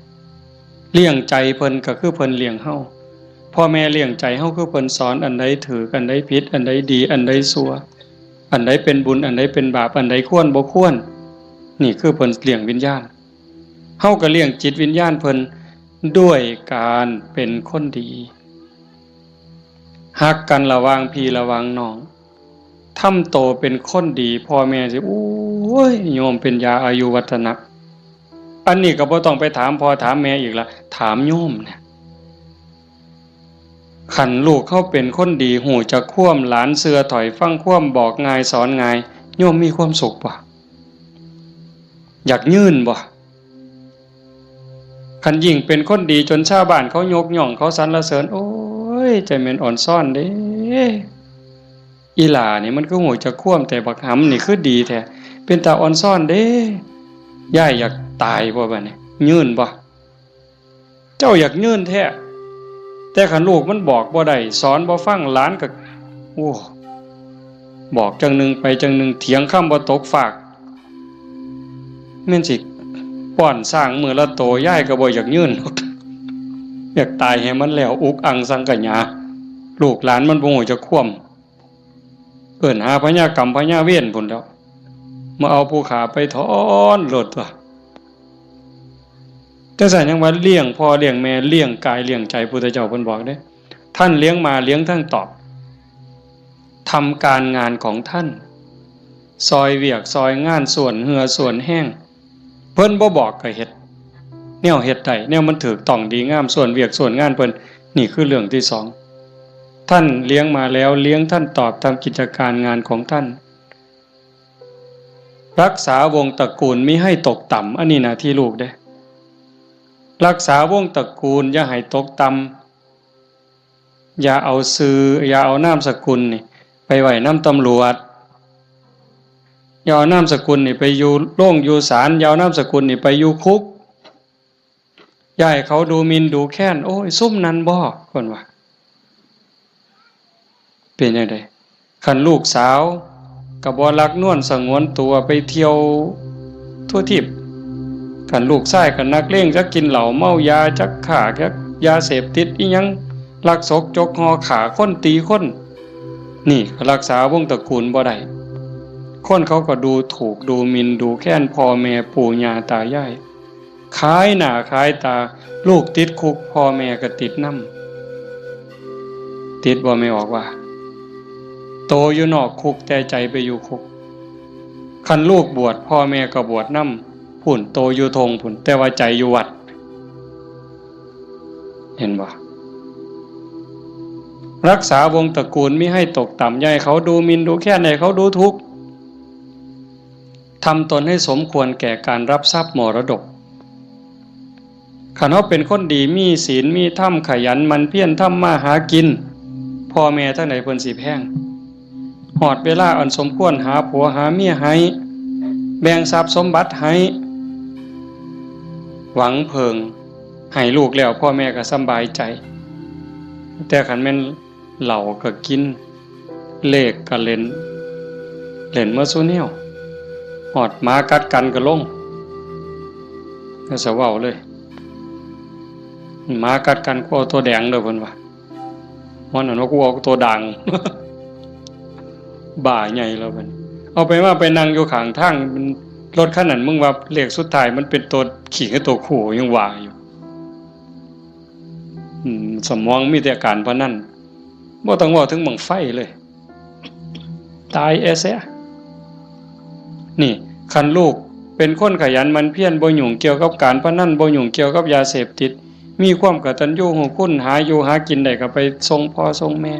เลี้ยงใจเพิ่นก็คือเพิ่นเลี้ยงเฮา พ่อแม่เลี้ยงใจเฮาคือเพิ่นสอนอันใดถืออันใดผิดอันใดดีอันใดชั่วอันใดเป็นบุญอันใดเป็นบาปอันใดควรบ่ควรนี่คือเพิ่นเลี้ยงวิญญาณเฮาก็เลี้ยงจิตวิญญาณเพิ่นด้วยการเป็นคนดีฮักกันระหว่างพี่ระหว่างน้องทำโตเป็นคนดีพ่อแม่สิโอ้ยโยมเป็นยาอายุวัฒนะอันนี้ก็บ่ต้องไปถามพ่อถามแม่อีกละถามโยมเนี่ยขันลูกเขาเป็นคนดีหูจะคว่ำหลานเสือถอยฟังคว่ำบอกง่ายสอนง่ายโยมมีความสุขบ่อยากยื่นบ่ขันยิ่งเป็นคนดีจนชาวบ้านเขายกย่องเขาสรรเสริญโอ้ยใจแม่นอ่อนซ่อนเด้อีหล่านี่มันก็หูจะคว่ำแต่บักหำนี่คือดีแท้เป็นตาอ่อนซ่อนเด้ย่ายอยากตายบ่บัดนี้ยื่นบ่เจ้าอยากยื่นแท้แต่ขันลูกมันบอกบ่ได้สอนบ่ฟังหลานก็โอ้บอกจังหนึ่งไปจังหนึ่งเถียงคำบ่ตกฝากแม่นสิป้อนสร้างมือละโตย่ายก็บ่อยากยื่นอยากตายให้มันแล้วอุกอังสังกะญาลูกหลานมันบ่ฮู้จะคว่ำเอิ้นหาพญากรรมพญาเวรพุ่นแล้วมาเอาผู้ขาไปถอนโลดตัวแต่สั่นยังว่าเลี้ยงพ่อเลี้ยงแม่เลี้ยงกายเลี้ยงใจพุทธเจ้าเพิ่นบอกเด้ท่านเลี้ยงมาเลี้ยงทั้งตอบทำการงานของท่านซอยเวียกซอยงานส่วนเหือส่วนแห้งเพิ่นบ่บอกก็เฮ็ดแนวเฮ็ดได้แนวมันถูกต้องดีงามส่วนเวียกส่วนงานเพิ่นนี่คือเรื่องที่2ท่านเลี้ยงมาแล้วเลี้ยงท่านตอบทำกิจการงานของท่านรักษาวงตระกูลมิให้ตกต่ำอันนี้หน้าที่ลูกเด้รักษาวงตระกูลอย่าให้ตกต่ำอย่าเอาชื่ออย่าเอานามสกุลนี่ไปไว้นำตำรวจอย่าเอานามสกุลนี่ไปอยู่โรงอยู่ศาลอย่าเอานามสกุลนี่ไปอยู่คุกอย่าให้เขาดูหมิ่นดูแค้นโอ้ยซุ่มนั้นบ่เพิ่นว่าเป็นจังได๋คันลูกสาวก็บ่รักนวลสงวนตัวไปเที่ยวทั่วทิพย์คันลูกชายก็นักเลงจักกินเหล้าเมายาจักฆ่าจักยาเสพติดอีหยังลักศกจกหอขาคนตีคนนี่ก็รักษาวงตระกูลบ่ได้คนเขาก็ดูถูกดูหมิ่นดูแค้นพ่อแม่ปู่ย่าตายายขายหน้าขายตาลูกติดคุกพ่อแม่ก็ติดนำติดบ่ไม่ออกว่าโตอยู่นอกคุกแต่ใจไปอยู่คุกคันลูกบวชพ่อแม่ก็บวชนำพุ่นโตอยู่ทงพุ่นแต่ว่าใจอยู่วัดเห็นบ่รักษาวงตระกูลมิให้ตกต่ำอย่าให้เขาดูหมิ่นดูแค้นให้เขาดูทุกข์ทำตนให้สมควรแก่การรับทรัพย์มรดกคันเฮาเป็นคนดีมีศีลมีธรรมขยันมันเพียรทำมาหากินพ่อแม่ทั้งหลายเพิ่นสิแพงฮอดเวลาอันสมควรหาผัวหาเมียให้แบ่งทรัพย์สมบัติให้หวังเพิงให้ลูกแล้วพ่อแม่ก็สำบายใจแต่คันแม่นเหล้าก็กินเลขก็เล่นเมื่อซุแนวฮอดหมากัดกันก็ลงก็สะเว้าเลยหมากัดกันกูเอาตัวแดงเด้อเพิ่นว่ามันนั่นว่ากูเอาตัวด่าง บ่าใหญ่แล้วเพิ่นเอาไปว่าไปนั่งอยู่ข้างทางรถคันนั้นมึงว่าเลขสุดท้ายมันเป็นตัวขี่กับตัวคู่ยังว่าอยู่สมองมีแต่การพนันบ่ต้องเว้าถึงบังไฟเลยตายแซ่นี่คันลูกเป็นคนขยันมันเพียรบ่ยุ่งเกี่ยวกับการพนันบ่ยุ่งเกี่ยวกับยาเสพติดมีความกตัญญูรู้คุณหาอยู่หากินได้ก็ไปส่งพ่อส่งแม่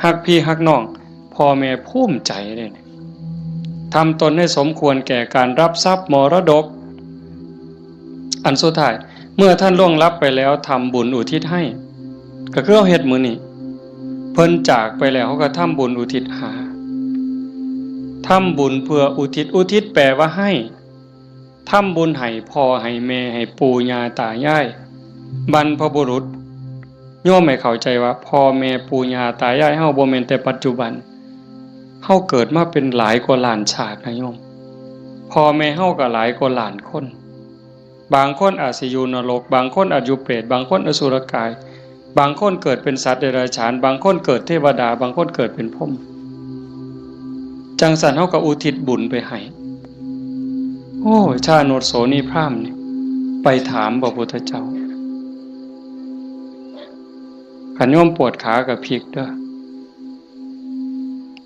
ฮักพี่ฮักน้องพ่อแม่ภูมิใจเลยทำตนให้สมควรแก่การรับทรัพย์มรดกอันสุดท้ายเมื่อท่านล่วงลับไปแล้วทำบุญอุทิศให้ก็คือเอาเฮ็ดมื้อนี้เพิ่นจากไปแล้วเขาก็ทำบุญอุทิศหาทำบุญเพื่ออุทิศแปลว่าให้ทำบุญให้พ่อให้แม่ให้ปู่ย่าตายายบรรพบุรุษโยมให้เข้าใจว่าพ่อแม่ปู่ย่าตายายเฮาบ่แม่นแต่ปัจจุบันเฮาเกิดมาเป็นหลายกว่าล้านชาตินะโยมพ่อแม่เฮาก็หลายกว่าล้านคนบางคนอาจสิอยู่นรกบางคนอาจอยู่เปรตบางคนอสุรกาย บางคนเกิดเป็นสัตว์เดรัจฉานบางคนเกิดเทวดาบางคนเกิดเป็นพรหมจังสันเฮาก็อุทิศบุญไปให้โอ้ชาโนโสนีพราหมณ์นี่ไปถามพระพุทธเจ้าขันโยมปวดขากับพริกเด้อ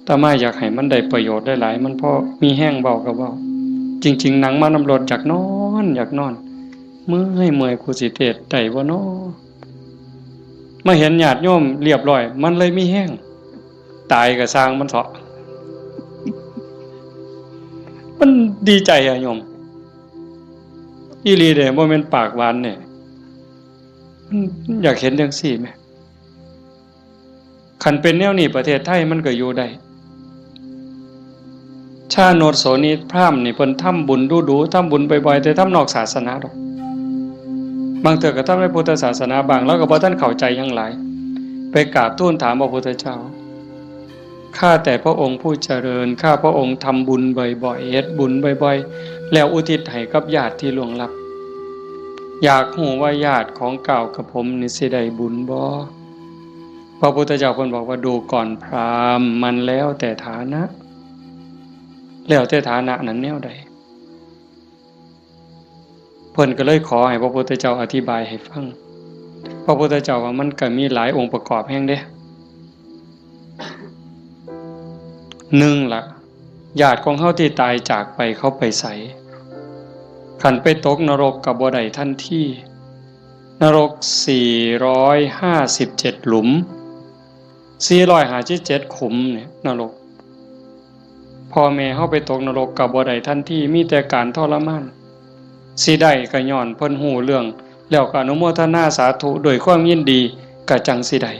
แต่มาอยากให้มันได้ประโยชน์ได้หลายมันเพราะมีแห้งเบากับเบาจริงๆหนังมานำรดอยากนอนเมื่อยกูสิเทศได้บ่น้อมาเห็นญาติโยมเรียบร้อยมันเลยมีแห้งตายก็สร้างมันเถาะมันดีใจอะโยมอีหลีเด้บ่แม่นปากหวานเนี่ยมันอยากเห็นจังซี่แหมคันเป็นแนวนี้ประเทศไทยมันก็อยู่ได้ชาโนโสนีพราหมณ์นี่เพิ่นทำบุญดูๆทำบุญบ่อยๆแต่ทำนอกศาสนาดอกบางเทื่อก็ทำในพุทธศาสนาบางแล้วก็บ่ทันเข้าใจหยังหลายไปกราบทูลถามพระพุทธเจ้าข้าแต่พระองค์ผู้เจริญข้าพระองค์ทำบุญบ่อยๆเฮ็ดบุญบ่อยๆแล้วอุทิศให้กับญาติที่ล่วงลับอยากรู้ว่าญาติของเก่ากับผมนี่สิได้บุญบ่พระพุทธเจ้าเพิ่นบอกว่าดูก่อนพราหมณ์มันแล้วแต่ฐานะแล้วแต่ฐานะนั้นแนวใดเพิ่นก็เลยขอให้พระพุทธเจ้าอธิบายให้ฟังพระพุทธเจ้าว่ามันก็มีหลายองค์ประกอบแห่งเด้1ล่ะญาติของเฮาที่ตายจากไปเขาไปไสคันไปตกนรกก็บ่ได้ทันทีนรก457หลุม457ขุมเนี่ยนรกพ่อแม่เฮาไปตกนรกก็บ่ได้ทันทีมีแต่การทรมานสิได้ก็ย้อนเพิ่นฮู้เรื่องแล้วก็อนุโมทนาสาธุด้วยความยินดีก็จังสิได้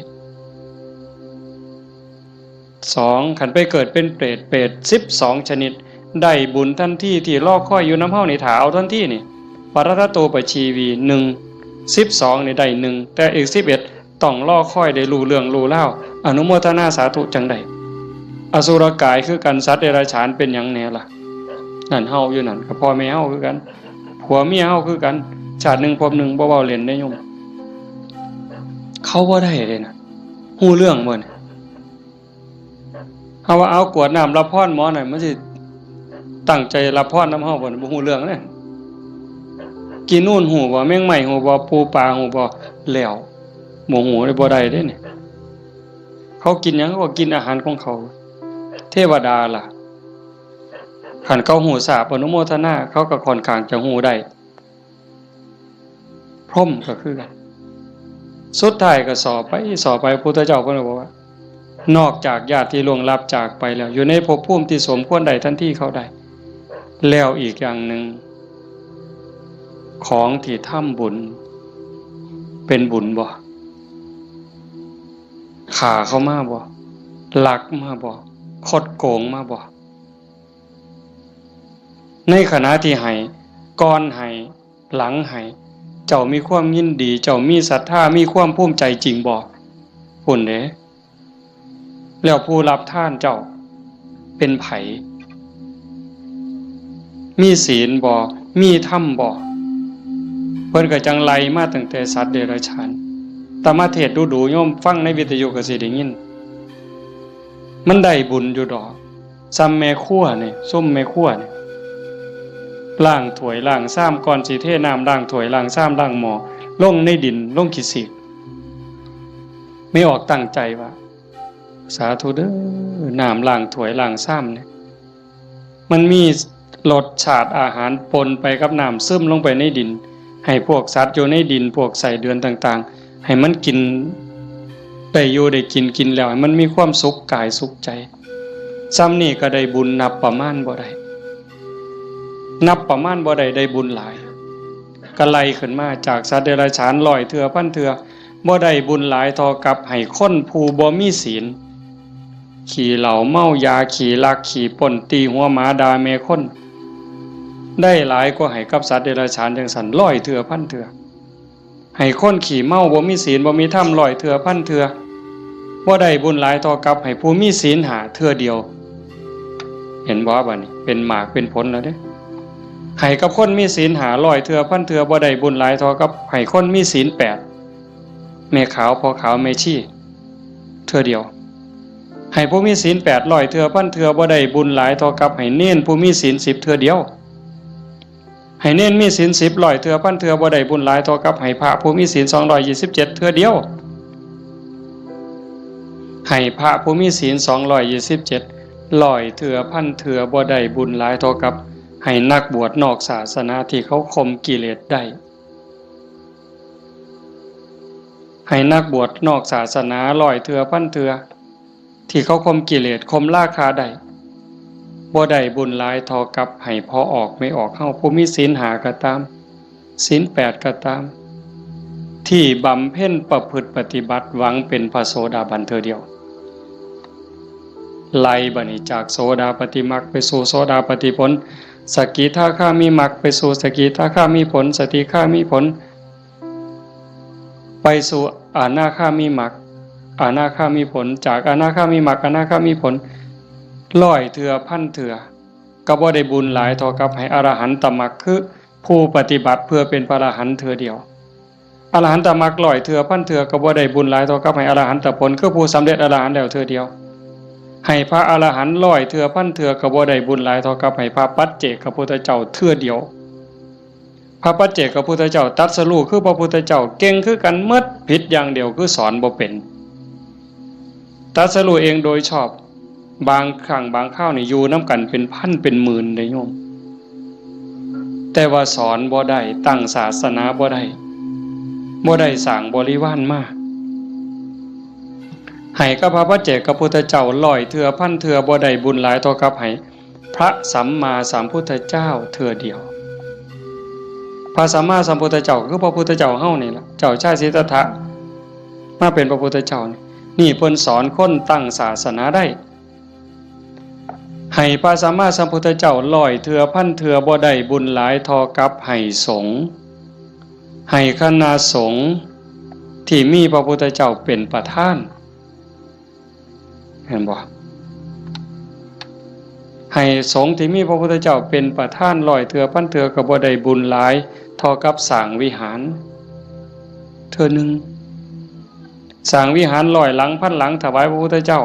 2คันไปเกิดเป็นเปรต12ชนิดได้บุญทันทีที่รอคอยอยู่นำเฮานี่ถ้าเอาทันทีนี่ปรตโตปชีวี1 12นี่ได้1แต่อีก11ต้องรอคอยได้รู้เรื่องรู้ราวอนุโมทนาสาธุจังได๋อสุรกายคือกันสัตว์เดรัจฉานเป็นหยังแน่ล่ะนั่นเฮาอยู่นั่นก็พ่อแม่เฮาคือกันผัวเมียเฮาคือกันชาติหนึ่งภพหนึ่งบ่เว้าเล่นได้โยมเขาบ่ได้เลยนะฮู้เรื่องบ่เนี่ยเฮาว่าเอากวดน้ำรับพรหมอหน่อยมันสิตั้งใจรับพรนำเฮาบ่บ่ฮู้เรื่องเด้กินนู่นฮู้บ่แมงไหม้ฮู้บ่ปูปลาฮู้บ่แล้วบ่ฮู้ได้บ่ได้เด้นี่เขากินหยังก็กินอาหารของเขาเทวดาล่ะขันเขาหูสาบอนุโมทนาเขาก็ค่อนข้างจะหูได้พรหมก็คือกันสุดท้ายก็สอบไปพุทธเจ้าเพิ่นบอกว่านอกจากญาติที่ล่วงลับจากไปแล้วอยู่ในภพภูมิที่สมควรได้ทันทีเขาได้แล้วอีกอย่างหนึ่งของที่ทำบุญเป็นบุญบ่ขาเขามาบ่ลักมาบ่คดโกงมาบ่ในขณะที่ให้ก่อนให้หลังให้เจ้ามีความยินดีเจ้ามีศรัทธามีความภูมิใจจริงบ่พุ่นเด้แล้วผู้รับทานเจ้าเป็นไผมีศีลบ่มีธรรมบ่เพิ่นก็จังไล่มาตั้งแต่สัตว์เดรัจฉานตมาเทศน์ดูๆโยมฟังในวิทยุก็สิได้ยินมันได้บุญอยู่ดอกซ้ำแม่ครัวนี่ส้มแม่ครัวนี่ล้างถ้วยล้างซ้ำก่อนสิเทน้ำล้างถ้วยล้างซ้ำล้างหม้อลงในดินลงขี้สิกไม่ออกตั้งใจว่าสาธุเด้อน้ำล้างถ้วยล้างซ้ำเนี่ยมันมีรสชาติอาหารปนไปกับน้ำซึมลงไปในดินให้พวกสัตว์อยู่ในดินพวกไส้เดือนต่างๆให้มันกินได้อยู่ได้กินแล้วให้มันมีความสุขกายสุขใจซ้ำนี่ก็ได้บุญนับประมาณบ่ได้ได้บุญหลายก็ไล่ขึ้นมาจากสัตว์เดรัจฉาน100เทื่อพันเทื่อบ่ได้บุญหลายเท่ากับให้คนผู้บ่มีศีลขี่เหล้าเมายาขี่ลักขี่ป่นตีหัวหมาด่าแม่คนได้หลายกว่าให้กับสัตว์เดรัจฉานจังซั่น100เทื่อพันเทื่อให้คนขี่เมาบ่มีศีลบ่มีธรรม100เทื่อพันเทื่อบ่ได้บุญหลายเท่ากับให้ผู้มีศีล5เทื่อเดียวเห็นบ่บัดนี้เป็นหมากเป็นผลแล้วเด้ให้กับคนมีศีล500เทื่อพันเทื่อบ่ได้บุญหลายเท่ากับให้คนมีศีล8 แม่ขาวพ่อขาวแม่ชีเทื่อเดียวให้ผู้มีศีล800เทื่อพันเทื่อบ่ได้บุญหลายเท่ากับให้เน้นผู้มีศีล10เทื่อเดียวให้เน้นมีศีล10ร้อยเทื่อพันเทื่อบ่ได้บุญหลายเท่ากับให้พระผู้มีศีล227เทื่อเดียวให้พระผู้มีศีล227ร้อยเทื่อพันเทื่อบ่ได้บุญหลายเท่ากับให้นักบวชนอกศาสนาที่เขาข่มกิเลสได้ให้นักบวชนอกศาสนาร้อยเทื่อพันเทื่อที่เขาข่มกิเลสข่มราคะได้บ่ได้บุญหลายเท่ากับให้พอออกไม่ออกเข้าผู้มีศีล5ก็ตามศีล8ก็ตามที่บำเพ็ญประพฤติปฏิบัติหวังเป็นพระโสดาบันเทื่อเดียวไล่บัดนี้จากโสดาปัตติมรรคไปสู่โสดาปัตติผลสกิทาคามีมรรคไปสู่สกิทาคามีผลสติคามีผลไปสู่อนาคามีมรรคอนาคามีผลจากอนาคามีมรรคอนาคามีผลร้อยเทื่อพันเทื่อก็บ่ได้บุญหลายเท่ากับให้อรหันตมรรคคือผู้ปฏิบัติเพื่อเป็นพระอรหันต์เทื่อเดียวอรหันตมรรคร้อยเทื่อพันเทื่อก็บ่ได้บุญหลายเท่ากับให้อรหันตผลคือผู้สำเร็จอรหันต์แล้วเทื่อเดียวให้พระอรหันต์ร้อยเทื่อพันเทื่อก็บ่ได้บุญหลายเท่ากับให้พระปัจเจกพุทธเจ้าเทื่อเดียวพระปัจเจกพุทธเจ้าตรัสรู้คือพระพุทธเจ้าเก่งคือกันหมดผิดอย่างเดียวคือสอนบ่เป็นตรัสรู้เองโดยชอบบางครั้งบางคราวนี่อยู่นำกันเป็นพันเป็นหมื่นได้โยมแต่ว่าสอนบ่ได้ตั้งศาสนาบ่ได้สร้างบริวารมาให้กับพระปัจเจกพุทธเจ้าร้อยเทื่อพันเทื่อบ่ได้บุญหลายเท่ากับให้พระสัมมาสัมพุทธเจ้าเทื่อเดียวพระสัมมาสัมพุทธเจ้าคือพระพุทธเจ้าเฮานี่ล่ะเจ้าชายสิทธัตถะมาเป็นพระพุทธเจ้านี่เพิ่นสอนคนตั้งศาสนาได้ให้พระสัมมาสัมพุทธเจ้าร้อยเทื่อพันเทื่อบ่ได้บุญหลายเท่ากับให้สงฆ์ให้คณะสงฆ์ที่มีพระพุทธเจ้าเป็นประธานเห็นบ่ให้สงฆ์ที่มีพระพุทธเจ้าเป็นประธานร้อยเทื่อพันเทื่อก็บ่ได้บุญหลายเท่ากับสร้างวิหารเทื่อนึงสร้างวิหาร100หลังพันหลังถวายพระพุทธเจ้า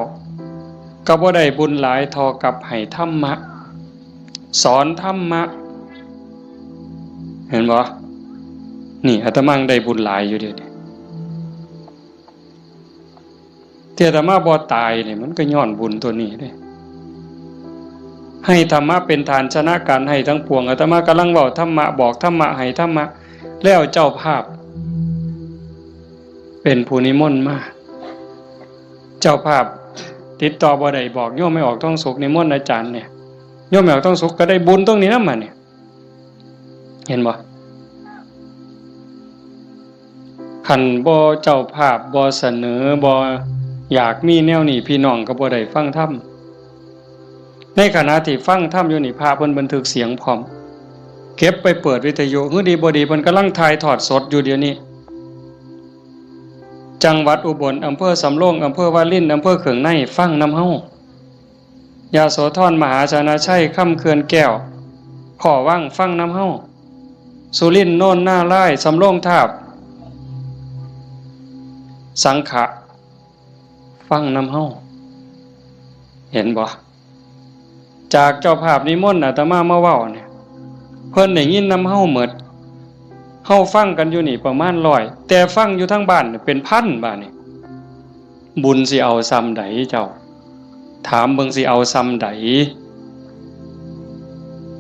ก็บ่ได้บุญหลายเท่ากับให้ธรรมะสอนธรรมะเห็นบ่นี่อาตมาได้บุญหลายอยู่เดี๋ยวนี้ที่อาตมาบ่ตายนี่มันก็ย้อนบุญตัวนี้เด้ให้ธรรมะเป็นฐานชนะการให้ทั้งปวงอาตมากำลังเว้าธรรมะบอกธรรมะให้ธรรมะแล้วเจ้าภาพเป็นผู้นิมนต์มาเจ้าภาพติดต่อบ่ได้บอกโยมไม่ออกต้องสุขนิมนต์อาจารย์เนี่ยโยมไม่ออกต้องสุขก็ได้บุญตรงนี้นำมาเนี่ยเห็นบ่คันบ่เจ้าภาพบ่เสนอบ่อยากมีแนวนี้พี่น้องก็บ่ได้ฟังธรรมในขณะที่ฟังธรรมอยู่นี่พระเพิ่นบันทึกเสียงพร้อมเก็บไปเปิดวิทยุฮือดีบ่ดีเพิ่นกำลังถ่ายทอดสดอยู่เดี๋ยวนี้จังหวัดอุบลอำเภอสำโรงอำเภอวารินอำเภอเขืองในฟังนำเฮายาโสธรมหาชนะชัยค่ำเขื่อนแก้วขอว่างฟังนำเฮาสุรินทร์โน่นหน้าไร่สำโรงทาบสังขะฟังนำเฮาเห็นบ่จากเจ้าภาพนิมนต์อาตมามาเว้าเนี่ยเพิ่นได้ยินนำเฮาหมดเฮาฟังกันอยู่นี่ประมาณ100แต่ฟังอยู่ทั้งบ้านเป็นพันบ้านนี่บุญสิเอาซ้ำใดเจ้าถามเบิ่งสิเอาซ้ำใด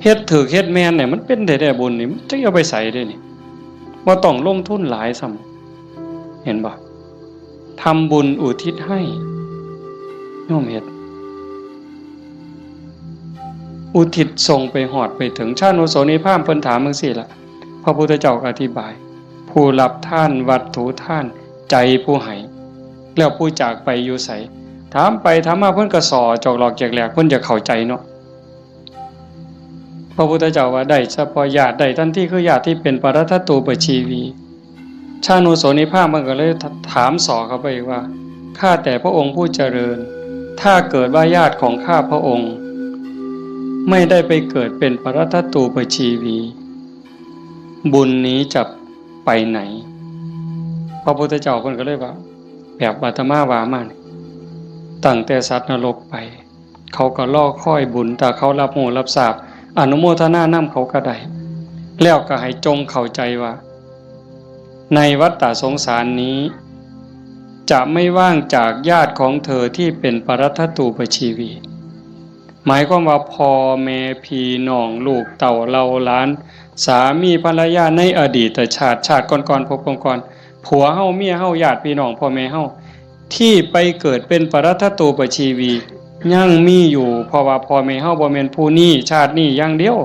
เฮ็ดถูกเฮ็ดแม่นเนี่ยมันเป็นได้บุญนี่มันจะเอาไปใส่ได้นี่บ่ต้องลงทุนหลายซ้ำเห็นบ่ทำบุญอุทิศให้โยมเฮ็ดอุทิศส่งไปหอดไปถึงชาติโนโสนิพพานเพิ่นถามจังซี่ล่ะพระพุทธเจ้าอธิบายผู้รับท่านวัตถุท่านใจผู้ให้แล้วผู้จากไปอยู่ไสถามไปถามมาเพิ่นก็สอจอกหลอกแจกแหลกเพิ่นจะเข้าใจเนาะพระพุทธเจ้าว่าได้เฉพาะญาติได้ทันทีคือญาติที่เป็นปรัตถตูปชีวีชาโนโสนิพพานมันก็เลยถามสอเข้าไปว่าข้าแต่พระองค์ผู้เจริญถ้าเกิดว่าญาติของข้าพระองค์ไม่ได้ไปเกิดเป็นปรัตถตูปชีวีบุญนี้จะไปไหนพ ระพุทธเจ้าเพิ่นก็เลยว่าแบบอาตมาว่ามานี่ตั้งแต่สัตว์นรกไปเขาก็รอคอยบุญถ้าเขารับรู้รับทราบอนุโมทนานำเขาก็ได้แล้วก็ให้จงเข้าใจว่าในวัฏฏะสงสารนี้จะไม่ว่างจากญาติของเธอที่เป็นปรัตถตูปชีวีหมายความว่าพ่อแม่พี่น้องลูกเต่าเราหลานสามีภรรยาในอดีตชาติก่อนๆพบก่อนๆผัวเฮาเมียเฮาญาติพี่น้องพ่อแม่เฮาที่ไปเกิดเป็นปรัตถตูปชีวียังมีอยู่เพราะว่าพ่อแม่เฮาบ่แม่นผู้นี้ชาตินี้อย่างเดียว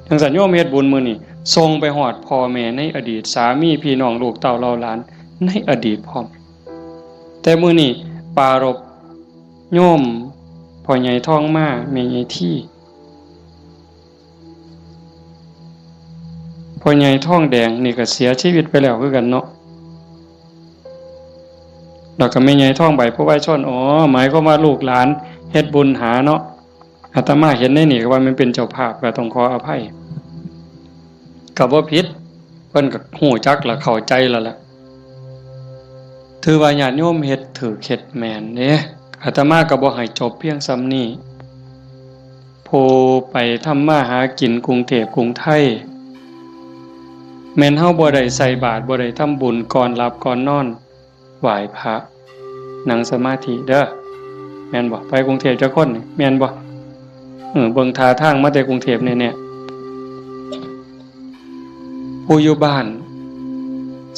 จังซั่นโยมเฮ็ดบุญมื้อนี้ส่งไปฮอดพ่อแม่ในอดีตสามีพี่น้องลูกเต่าเราหลานในอดีตพร้อมแต่มื้อนี้ปารภโยมพ่อใหญ่ท้องมาแม่ใหญ่ที่พ่อใหญ่ท้องแดงนี่ก็เสียชีวิตไปแล้วคือกันเนาะแล้วก็แม่ใหญ่ท้องใบผู้ไว้ชนหมายความว่าลูกหลานเฮ็ดบุญหาเนาะอาตมาเห็นในนี่ก็ว่ามันเป็นเจ้าภาพก็ต้องขออภัยก็บ่ผิดเพิ่นก็ฮู้จักและเข้าใจแล้วล่ะถือว่าญาติโยมเฮ็ดถือเข็ดแม่นเด้อาตมาก็บ่ให้จบเพียงส่ำนี้ผู้ไปทำมาหากินกรุงเทพกรุงไทยแม่นเฮาบ่ได้ใส่บาตรบ่ได้ทำบุญก่อนหลับก่อนนอนไหว้พระนั่งสมาธิเด้อแม่นบ่ไปกรุงเทพจักคนนี่แม่นบ่เบิ่งท่าทางมาแต่กรุงเทพแน่ๆผู้อยู่บ้าน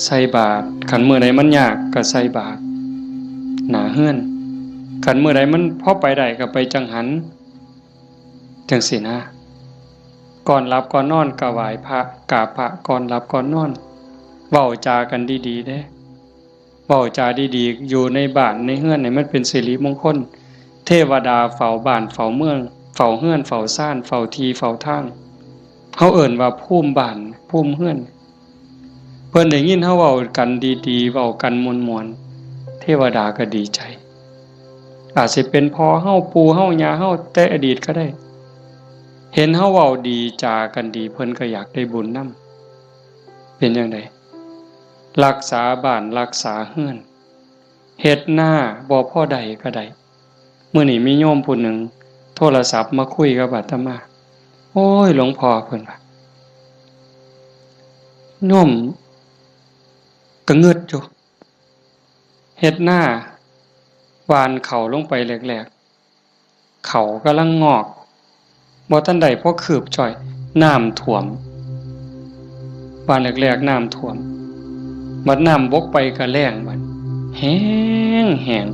ใส่บาตรคันมื้อใดมันยากก็ใส่บาตรหน้าเฮือนคันมื้อใดมันพอไปได้ก็ไปจังหันจังซี่นะก่อนหลับก่อนนอนก็ไหว้พระกราบพระก่อนหลับก่อนนอนเว้าจากันดีๆเด้เว้าจาดีๆอยู่ในบ้านในเฮือนให้มันเป็นสิริมงคลเทวดาเฝ้าบ้านเฝ้าเมืองเฝ้าเฮือนเฝ้าซ่านเฝ้าที่เฝ้าทางเฮาเอิ้นว่าภูมิบ้านภูมิเฮือนเพิ่นได้ยินเฮาเว้ากันดีๆเว้ากันม่วนๆเทวดาก็ดีใจอาจสิเป็นพ่อเฮาปู่เฮาย่าเฮาแต่อดีตก็ได้เห็นเฮาเว้าดีจากันดีเพิ่นก็อยากได้บุญนำเป็นจังได๋รักษาบ้านรักษาเฮือนเฮ็ดหน้าบ่พอใดก็ได้มื้อนี้มีโยมผู้หนึ่งโทรศัพท์มาคุยกับอาตมาโอ้ยหลวงพ่อเพิ่นว่าโยมก็งึดอยู่เฮ็ดหน้าหว่านข้าวลงไปแรกๆข้าวกำลังงอกบ่ทันได้พอคืบจ่อยน้ำท่วมหว่านแรกๆน้ำท่วมบัดน้ำบกไปก็แล้งบัดแห้ง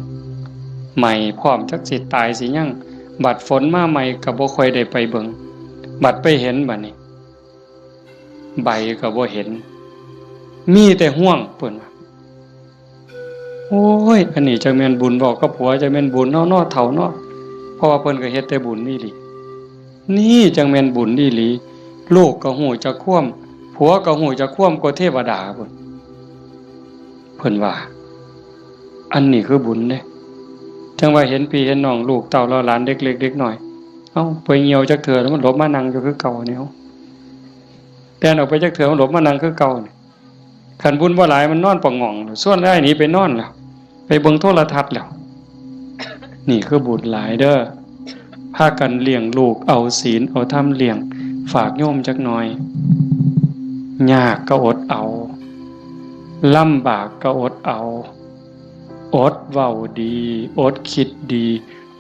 ใหม่พร้อมจักสิตายสิยังบัดฝนมาใหม่ก็บ่ค่อยได้ไปเบิ่งบัดไปเห็นบัดนี้ใบก็บ่เห็นมีแต่ห่วงเพิ่นว่าโอ้ยอันนี้จักแม่นบุญบอกกับผัวจักแม่นบุญเนาะเฒ่าเนาะเพราะว่าเพิ่นก็เฮ็ดแต่บุญนี่ลินี่จังแม่นบุญอีหลีลูกก็ฮู้จักความผัวก็ฮู้จักความกว่าเทวดาเพิ่นว่าอันนี้คือบุญเด้จังว่าเห็นพี่เห็นน้องลูกเต้าเราหลานเด็กเล็กเด็กน้อยเอ้าไปเหี่ยวจักเทื่อแล้วมันหลบมานั่งอยู่คือเก่านี่เฮาแต่ออกไปจักเทื่อมันหลบมานั่งคือเก่านี่คันบุญบ่หลายมันนอนปะง่องส่วนได้หนีไปนอนแล้วไปเบิ่งโทรทัศน์แล้วนี่คือบุญหลายเด้อพากันเลี้ยงลูกเอาศีลเอาธรรมเลี้ยงฝากโยมจักหน่อยยากก็อดเอาลำบากก็อดเอาอดเว้าดีอดคิดดี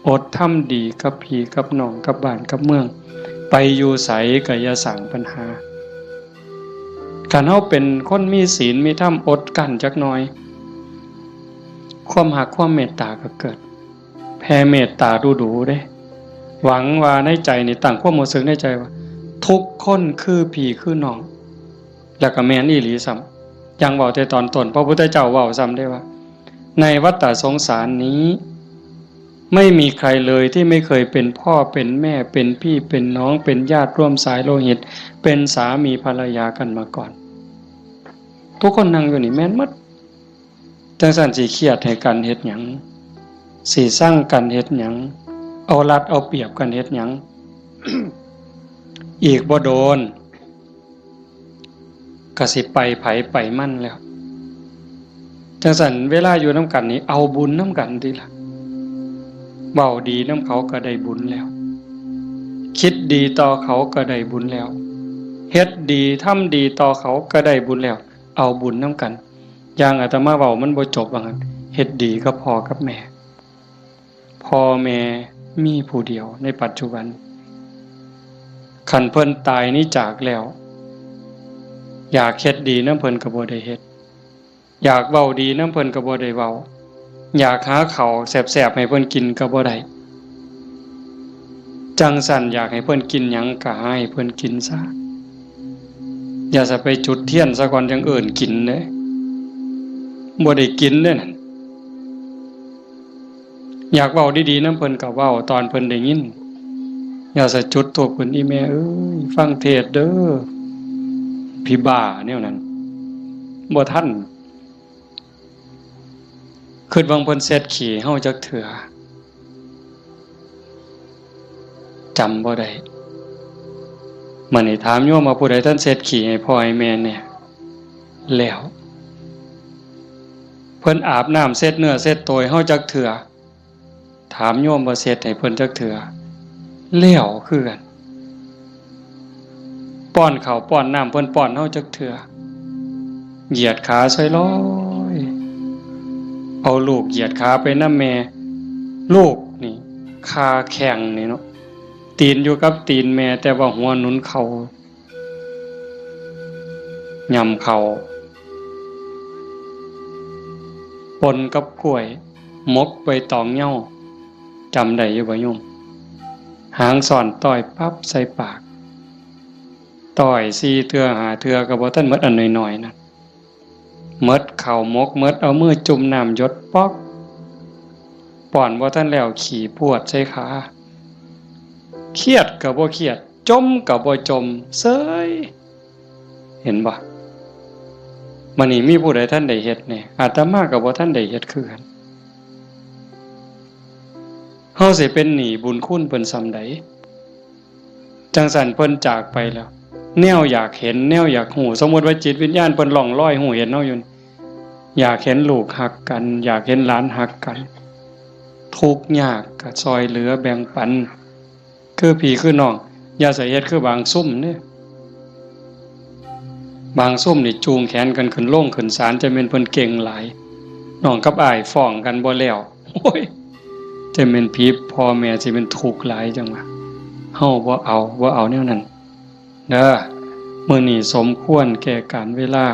อดทำดีกับพี่กับน้องกับบ้านกับเมืองไปอยู่ไสก็อย่าสร้างปัญหาคันเฮาเป็นคนมีศีลมีธรรมอดกันจักหน่อยความรักความเมตตาก็เกิดแผ่เมตตาดูๆเด้หวังว่าในใจนี่ตั้งความรู้สึกในใจว่าทุกคนคือพี่คือน้องแล้วก็แม่นอีหลีซ้ำยังเว้าแต่ตอนต้นพระพุทธเจ้าเว้าซ้ำได้ว่าในวัฏฏะสงสารนี้ไม่มีใครเลยที่ไม่เคยเป็นพ่อเป็นแม่เป็นพี่เป็นน้องเป็นญาติร่วมสายโลหิตเป็นสามีภรรยากันมาก่อนทุกคนนั่งอยู่นี่แม่นหมดจังซั่นสิเครียดให้กันเฮ็ดหยังสิสร้างกันเฮ็ดหยังเอารัดเอาเปรียบกันเฮ็ดหยัง อีกบ่โดนก็สิไปไผไปมั่นแล้ว จังสันเวลาอยู่น้ำกันนี่เอาบุญน้ำกันดีละเบาดีน้ำเขาก็ได้บุญแล้วคิดดีต่อเขาก็ได้บุญแล้วเฮ็ดดีทำดีต่อเขาก็ได้บุญแล้วเอาบุญน้ำกันอย่างอาตมาเบามันบ่จบว่างั้นเฮ็ดดีก็พอกับแม่พ่อแม่มีผู้เดียวในปัจจุบันคันเพิ่นตายนี้จากแล้วอยากเฮ็ดดีน้ำเพิ่นก็บ่ได้เฮ็ดอยากเว้าดีน้ำเพิ่นก็บ่ได้เว้าอยากหาข้าวแซ่บๆให้เพิ่นกินก็บ่ได้จังสั่นอยากให้เพิ่นกินหยังก็ให้เพิ่นกินซะอย่าจะไปจุดเทียนซะก่อนจังเอิ้นกินเด้บ่ได้กินเด้นั่นอยากเว้าดีๆน้ำเพิ่นก็เว้าตอนเพิ่นได้ยินอย่าจะจุดธูปเพิ่นอีแม่เอ้ยฟังเทศเด้อพี่บ้าแนวนั้นบ่ทันคิดว่าเพิ่นเซ็ดขี้เฮาจักเถื่อจำบ่ได้มื้อนี้ถามโยมว่าผู้ใดท่านเซ็ดขี้ให้พ่อให้แม่เนี่ยแล้วเพิ่นอาบน้ำเซ็ดเนื้อเซ็ดตัวให้เฮาจักเถื่อถามโยมว่าเซ็ดให้เพิ่นจักเถื่อแล้วคือกันป้อนข้าวป้อนน้ำเพิ่นป้อนเฮาจักเถื่อเหยียดขาใส่ร้อยเอาลูกเหยียดขาไปนำแม่ลูกนี่คาแข้งนี่เนาะตีนอยู่กับตีนแม่แต่ว่าหัวหนุนเข่าย่ำเข่าปนกับกล้วยมกใบตองเหย้าจำได้อยู่บ่โยมหางซ่อนต้อยปั๊บใส่ปากต้อย4เทื่อ5เทื่อก็บ่ทันหมดอันน้อยๆนั่นหมดข้าวมกหมดเอามือจุ่มน้ำหยดป๊อกป้อนบ่ทันแล้วขี่พวดใส่ขาเครียดก็บ่เครียดจมก็บ่จมเซ้ยเห็นบ่มื้อนี้มีผู้ใดท่านได้เฮ็ดแน่อาตมาก็บ่ทันได้เฮ็ดคือกันเฮาสิเป็นหนี้บุญคุณเพิ่นส่ำใดจังซั่นเพิ่นจากไปแล้วแนวอยากเห็นแนวอยากหูสมมุติว่าจิตวิญญาณเพิ่นล่องลอยหูเห็นเฮาอยู่อยากเห็นลูกฮักกันอยากเห็นหลานฮักกันทุกข์ยากก็ช่วยเหลือแบ่งปันคือพี่คือน้องอย่าใส่เฮ็ดคือบางซุ่มเนี่ยบางซุ่มนี่จูงแขนกันขึ้นโล่งขึ้นศาลจะเป็นเพิ่นเก่งหลายน้องกับอ้ายฟ้องกันบ่แล้วโอ้ยจะเป็นผีพ่อแม่สิเป็นทุกข์หลายจังว่าเฮาบ่เอาแนวนั้นเด้อมื้อนี้สมควรแก่การเวลา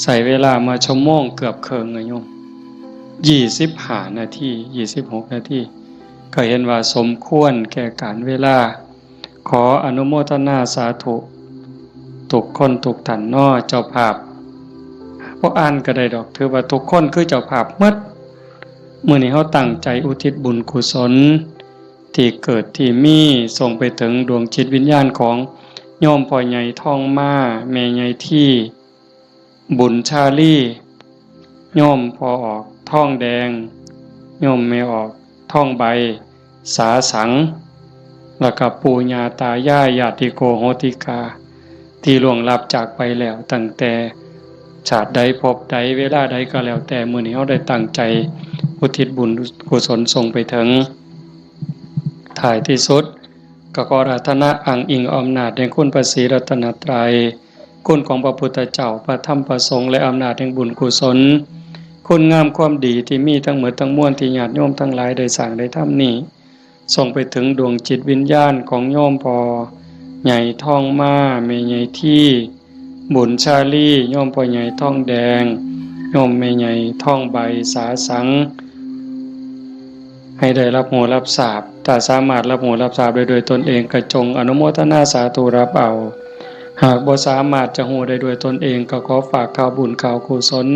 ใส่เวลามาชั่วโมงเกือบครึ่งอะโยม25นาที26นาทีก็เห็นว่าสมควรแก่การเวลาขออนุโมทนาสาธุทุกคนทุกท่านน้อเจ้าภาพบ่อ่านก็ได้ดอกถือว่าทุกคนคือเจ้าภาพหมดมื้อนี้เฮาตั้งใจอุทิศบุญกุศลที่เกิดที่มีส่งไปถึงดวงจิตวิญญาณของโยมพ่อใหญ่ทองมาแม่ใหญ่ที่บุญชาลีโยมพ่อออกทองแดงโยมแม่ออกทองใบสาสังแล้วก็ปู่ย่าตายายญาติโกโหติกาที่ล่วงลับจากไปแล้วตั้งแต่ชาติใดภพใดเวลาใดก็แล้วแต่มื้อนี้เฮาได้ตั้งใจอุทิศบุญกุศลส่งไปถึงท้ายที่สุดก็ขออาราธนาอ้างอิงอำนาจแห่งคุณพระศรีรัตนตรัยคุณของพระพุทธเจ้าพระธรรมพระสงฆ์และอำนาจแห่งบุญกุศลคุณงามความดีที่มีทั้งหมดทั้งมวลที่ญาติโยมทั้งหลายได้สร้างได้ทำนี้ส่งไปถึงดวงจิตวิญญาณของโยมพ่อใหญ่ทองมาแม่ใหญ่ที่บุญชาลีโยมพ่อใหญ่ทองแดงโยมแม่ใหญ่ทองใบสาสังให้ได้รับหูรับทราบถ้าสามารถรับหูรับทราบได้โดยตนเองก็จงอนุโมทนาสาธุรับเอาหากบ่สามารถจะหูได้ด้วยตนเองก็ขอฝากข่าวบุญข่าวกุศล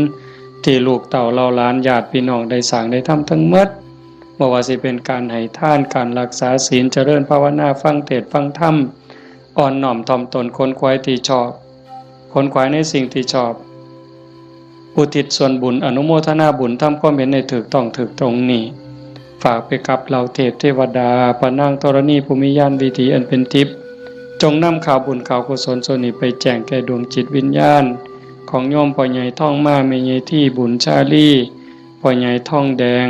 ที่ลูกเต่าเราหลานญาติพี่น้องได้สร้างได้ทำทั้งหมดบ่ว่าสิเป็นการให้ทานการรักษาศีลเจริญภาวนาฟังเทศน์ฟังธรรมอ่อนน้อมถ่อมตนค้นคว้าที่ชอบค้นคว้าในสิ่งที่ชอบอุทิศส่วนบุญอนุโมทนาบุญทำความเห็นในถูกต้องถูกตรงนี้ฝากไปกับเหล่าเทพเทวดาพระนางธรณีภูมิญาณวิถีอันเป็นทิพย์จงนำข่าวบุญข่าวกุศลส่วนนี้ไปแจ้งแก่ดวงจิตวิญญาณ ของโยมพ่อใหญ่ท่องมาแม่ใหญ่ที่บุญชาลีพ่อใหญ่ท่องแดง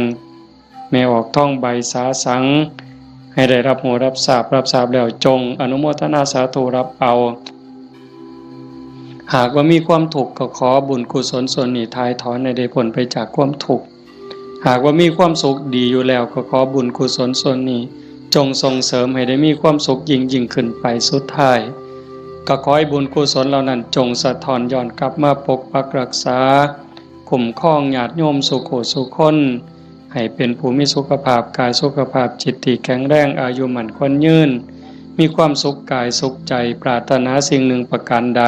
แม่ออกท่องใบสาสังให้ได้รับโหรับทราบแล้วจงอนุโมทนาสาธุรับเอาหากว่ามีความทุกข์ก็ขอบุญกุศลส่วนนี้ทายถอนให้ได้พ้นไปจากความทุกข์หากว่ามีความสุขดีอยู่แล้วก็ขอบุญกุศลส่วนนี้จงส่งเสริมให้ได้มีความสุขยิ่งขึ้นไปสุดท้ายก็ขอให้บุญกุศลเหล่านั้นจงสะท้อนย้อนกลับมาปกปักรักษาคุ้มครองญาติโยมสุขสุขคนให้เป็นผู้มีสุขภาพกายสุขภาพจิตที่แข็งแรงอายุมั่นขวัญยืนมีความสุขกายสุขใจปรารถนาสิ่งหนึ่งประการใด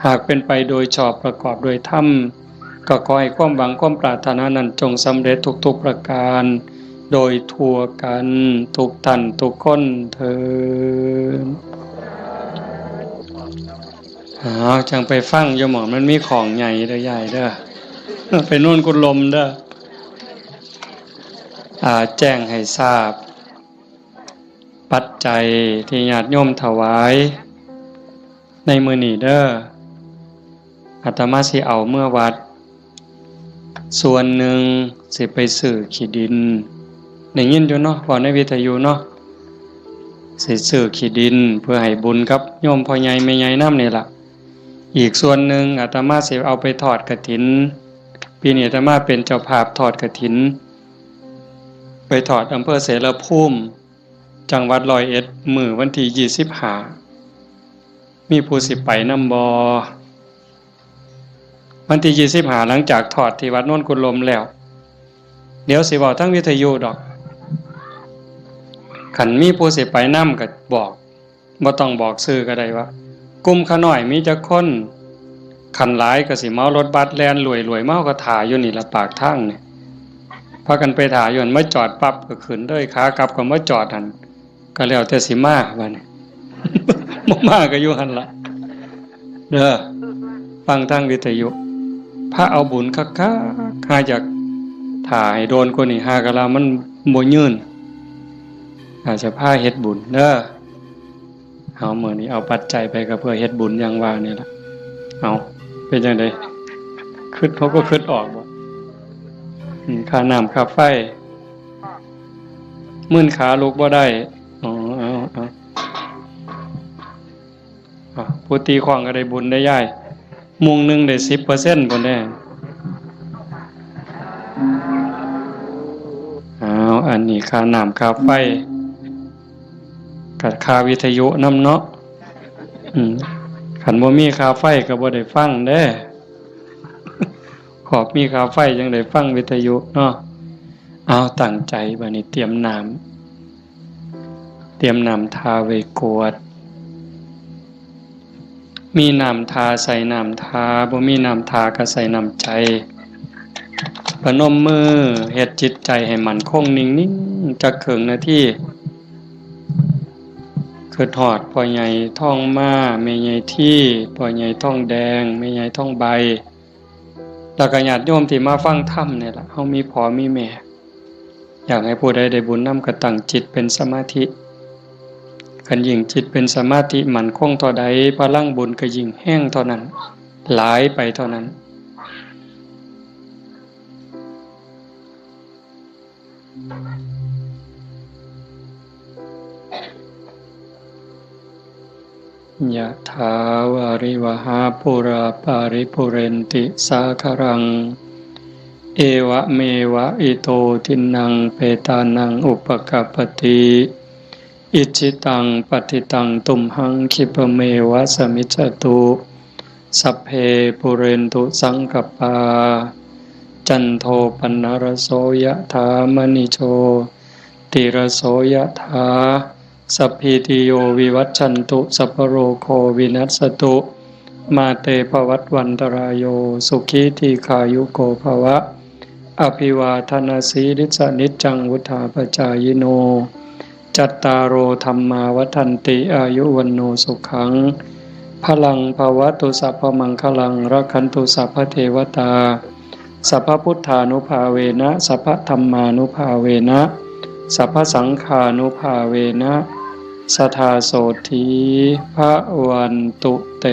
หากเป็นไปโดยชอบประกอบโดยธรรมก็ขอให้ความหวังความปรารถนานั้นจงสำเร็จทุกๆประการโดยทั่วกันทุกท่านทุกคนเถิดจังไปฟังอย่าหมองมันมีของใหญ่เด้อใหญ่เด้อไปโน่นกุลมเด้อแจ้งให้ทราบปัจจัยที่ญาติโยมถวายในมื้อนี้เด้ออาตมาสิเอาเมื่อวัดส่วนหนึ่งสิไปซื้อขี้ดินได้ยินอยู่เนาะพอในวิทยุเนาะสิซื้อขี้ดินเพื่อให้บุญกับโยมพ่อใหญ่แม่ใหญ่นำนี่ล่ะอีกส่วนหนึ่งอาตมาสิเอาไปทอดกฐินปีนี้อาตมาเป็นเจ้าภาพทอดกฐินไปทอดอำเภอเสรภูมิจังหวัด101มื้อวันที่25มีผู้สิไปนำบ่วันที่25หลังจากทอดที่วัดโน่นกุลมแล้วเดี๋ยวสิบอกทั้งวิทยุดอกขันมีผู้สิไปนำก็บอกบ่ต้องบอกชื่อก็ได้ว่ากลุ่มขาน้อยมีจักคนขันหลายก็สิเมารถบัสแล่นรวยๆเมาก็ถ่าอยู่นี่ละปากทางนี่พากันไปถ่าอยู่หั่นมาจอดปั๊บก็ขึ้นเลยขากลับก็มาจอดหั่นก็แล้วแต่สิมาบัดนี้ บ่มาก็อยู่หั่นล่ะเด้อฟังทางวิทยุพระเอาบุญคักๆหาจากถ่ายโดนคนนี่หากะลามันบ่ยืนอาจจะพาเฮ็ดบุญเด้อเอามื้อนี้เอาปัจจัยไปก็เพื่อเฮ็ดบุญอย่างว่านี่ล่ะเอาเป็นจังได๋คิดเขาก็คิดออกบ่ค่าน้ำค่าไฟมื้นขาลุกบ่ได้อ๋อเอาผู้ตีของก็ได้บุญได้ย้ายมุงนึงได้ 10% พุ่นแน่อันนี้ค่าน้ำค่าไฟกับค่าวิทยุนำเนาะคันบ่มีค่าไฟก็บ่ได้ฟังเด้ขอบมีค่าไฟจังได้ฟังวิทยุเนาะเอาตั้งใจบัดนี้เตรียมน้ำทาไว้กวดมีน้ำทาใส่น้ำทาบ่มีน้ำทาก็ใส่น้ำใจพนมมือเฮ็ดจิตใจให้มั่นคงนิ่งๆจักครึ่งนาทีคือทอดพ่อใหญ่ท่องมาแม่ใหญ่ที่พ่อใหญ่ท่องแดงแม่ใหญ่ท่องใบแล้วก็ญาติโยมที่มาฟังธรรมนี่ล่ะเฮามีพ่อมีแม่อยากให้ผู้ใดได้บุญนำก็ตั้งจิตเป็นสมาธิคันยิ่งจิตเป็นสมาธิมั่นคงเท่าใดพลังบุญก็ยิ่งแห้งเท่านั้นหลายไปเท่านั้นยะถาวาริวหาปุราปาริปุเรนติสาครังเอวะเมวะอิโตทินังเปตานังอุปกัปปติอิจิตังปฏิตังตุมหังคิปเมวะสมิจจตุสัพเพปุเรนตุสังกปาจันโทปนรโสยะถามณิโชติรโสยะถาสัพพิติโยวิวัชชันตุสัพพโรโควินัสสตุมาเตภวัตวันตรายโยสุขีทีขายุโกภวะอภิวาทนาสีริสนิจจังวุธาปจายโนจัตตารโอธรรมาวัฏันติอายุวันโนสุขังพลังภวตุสัพพมังคลังรักขันตุสัพพเทวตาสัพพพุทธานุภาเวนะสัพพธัมมานุภาเวนะสัพพสังฆานุภาเวนะสทาโสธีพระวันตุเต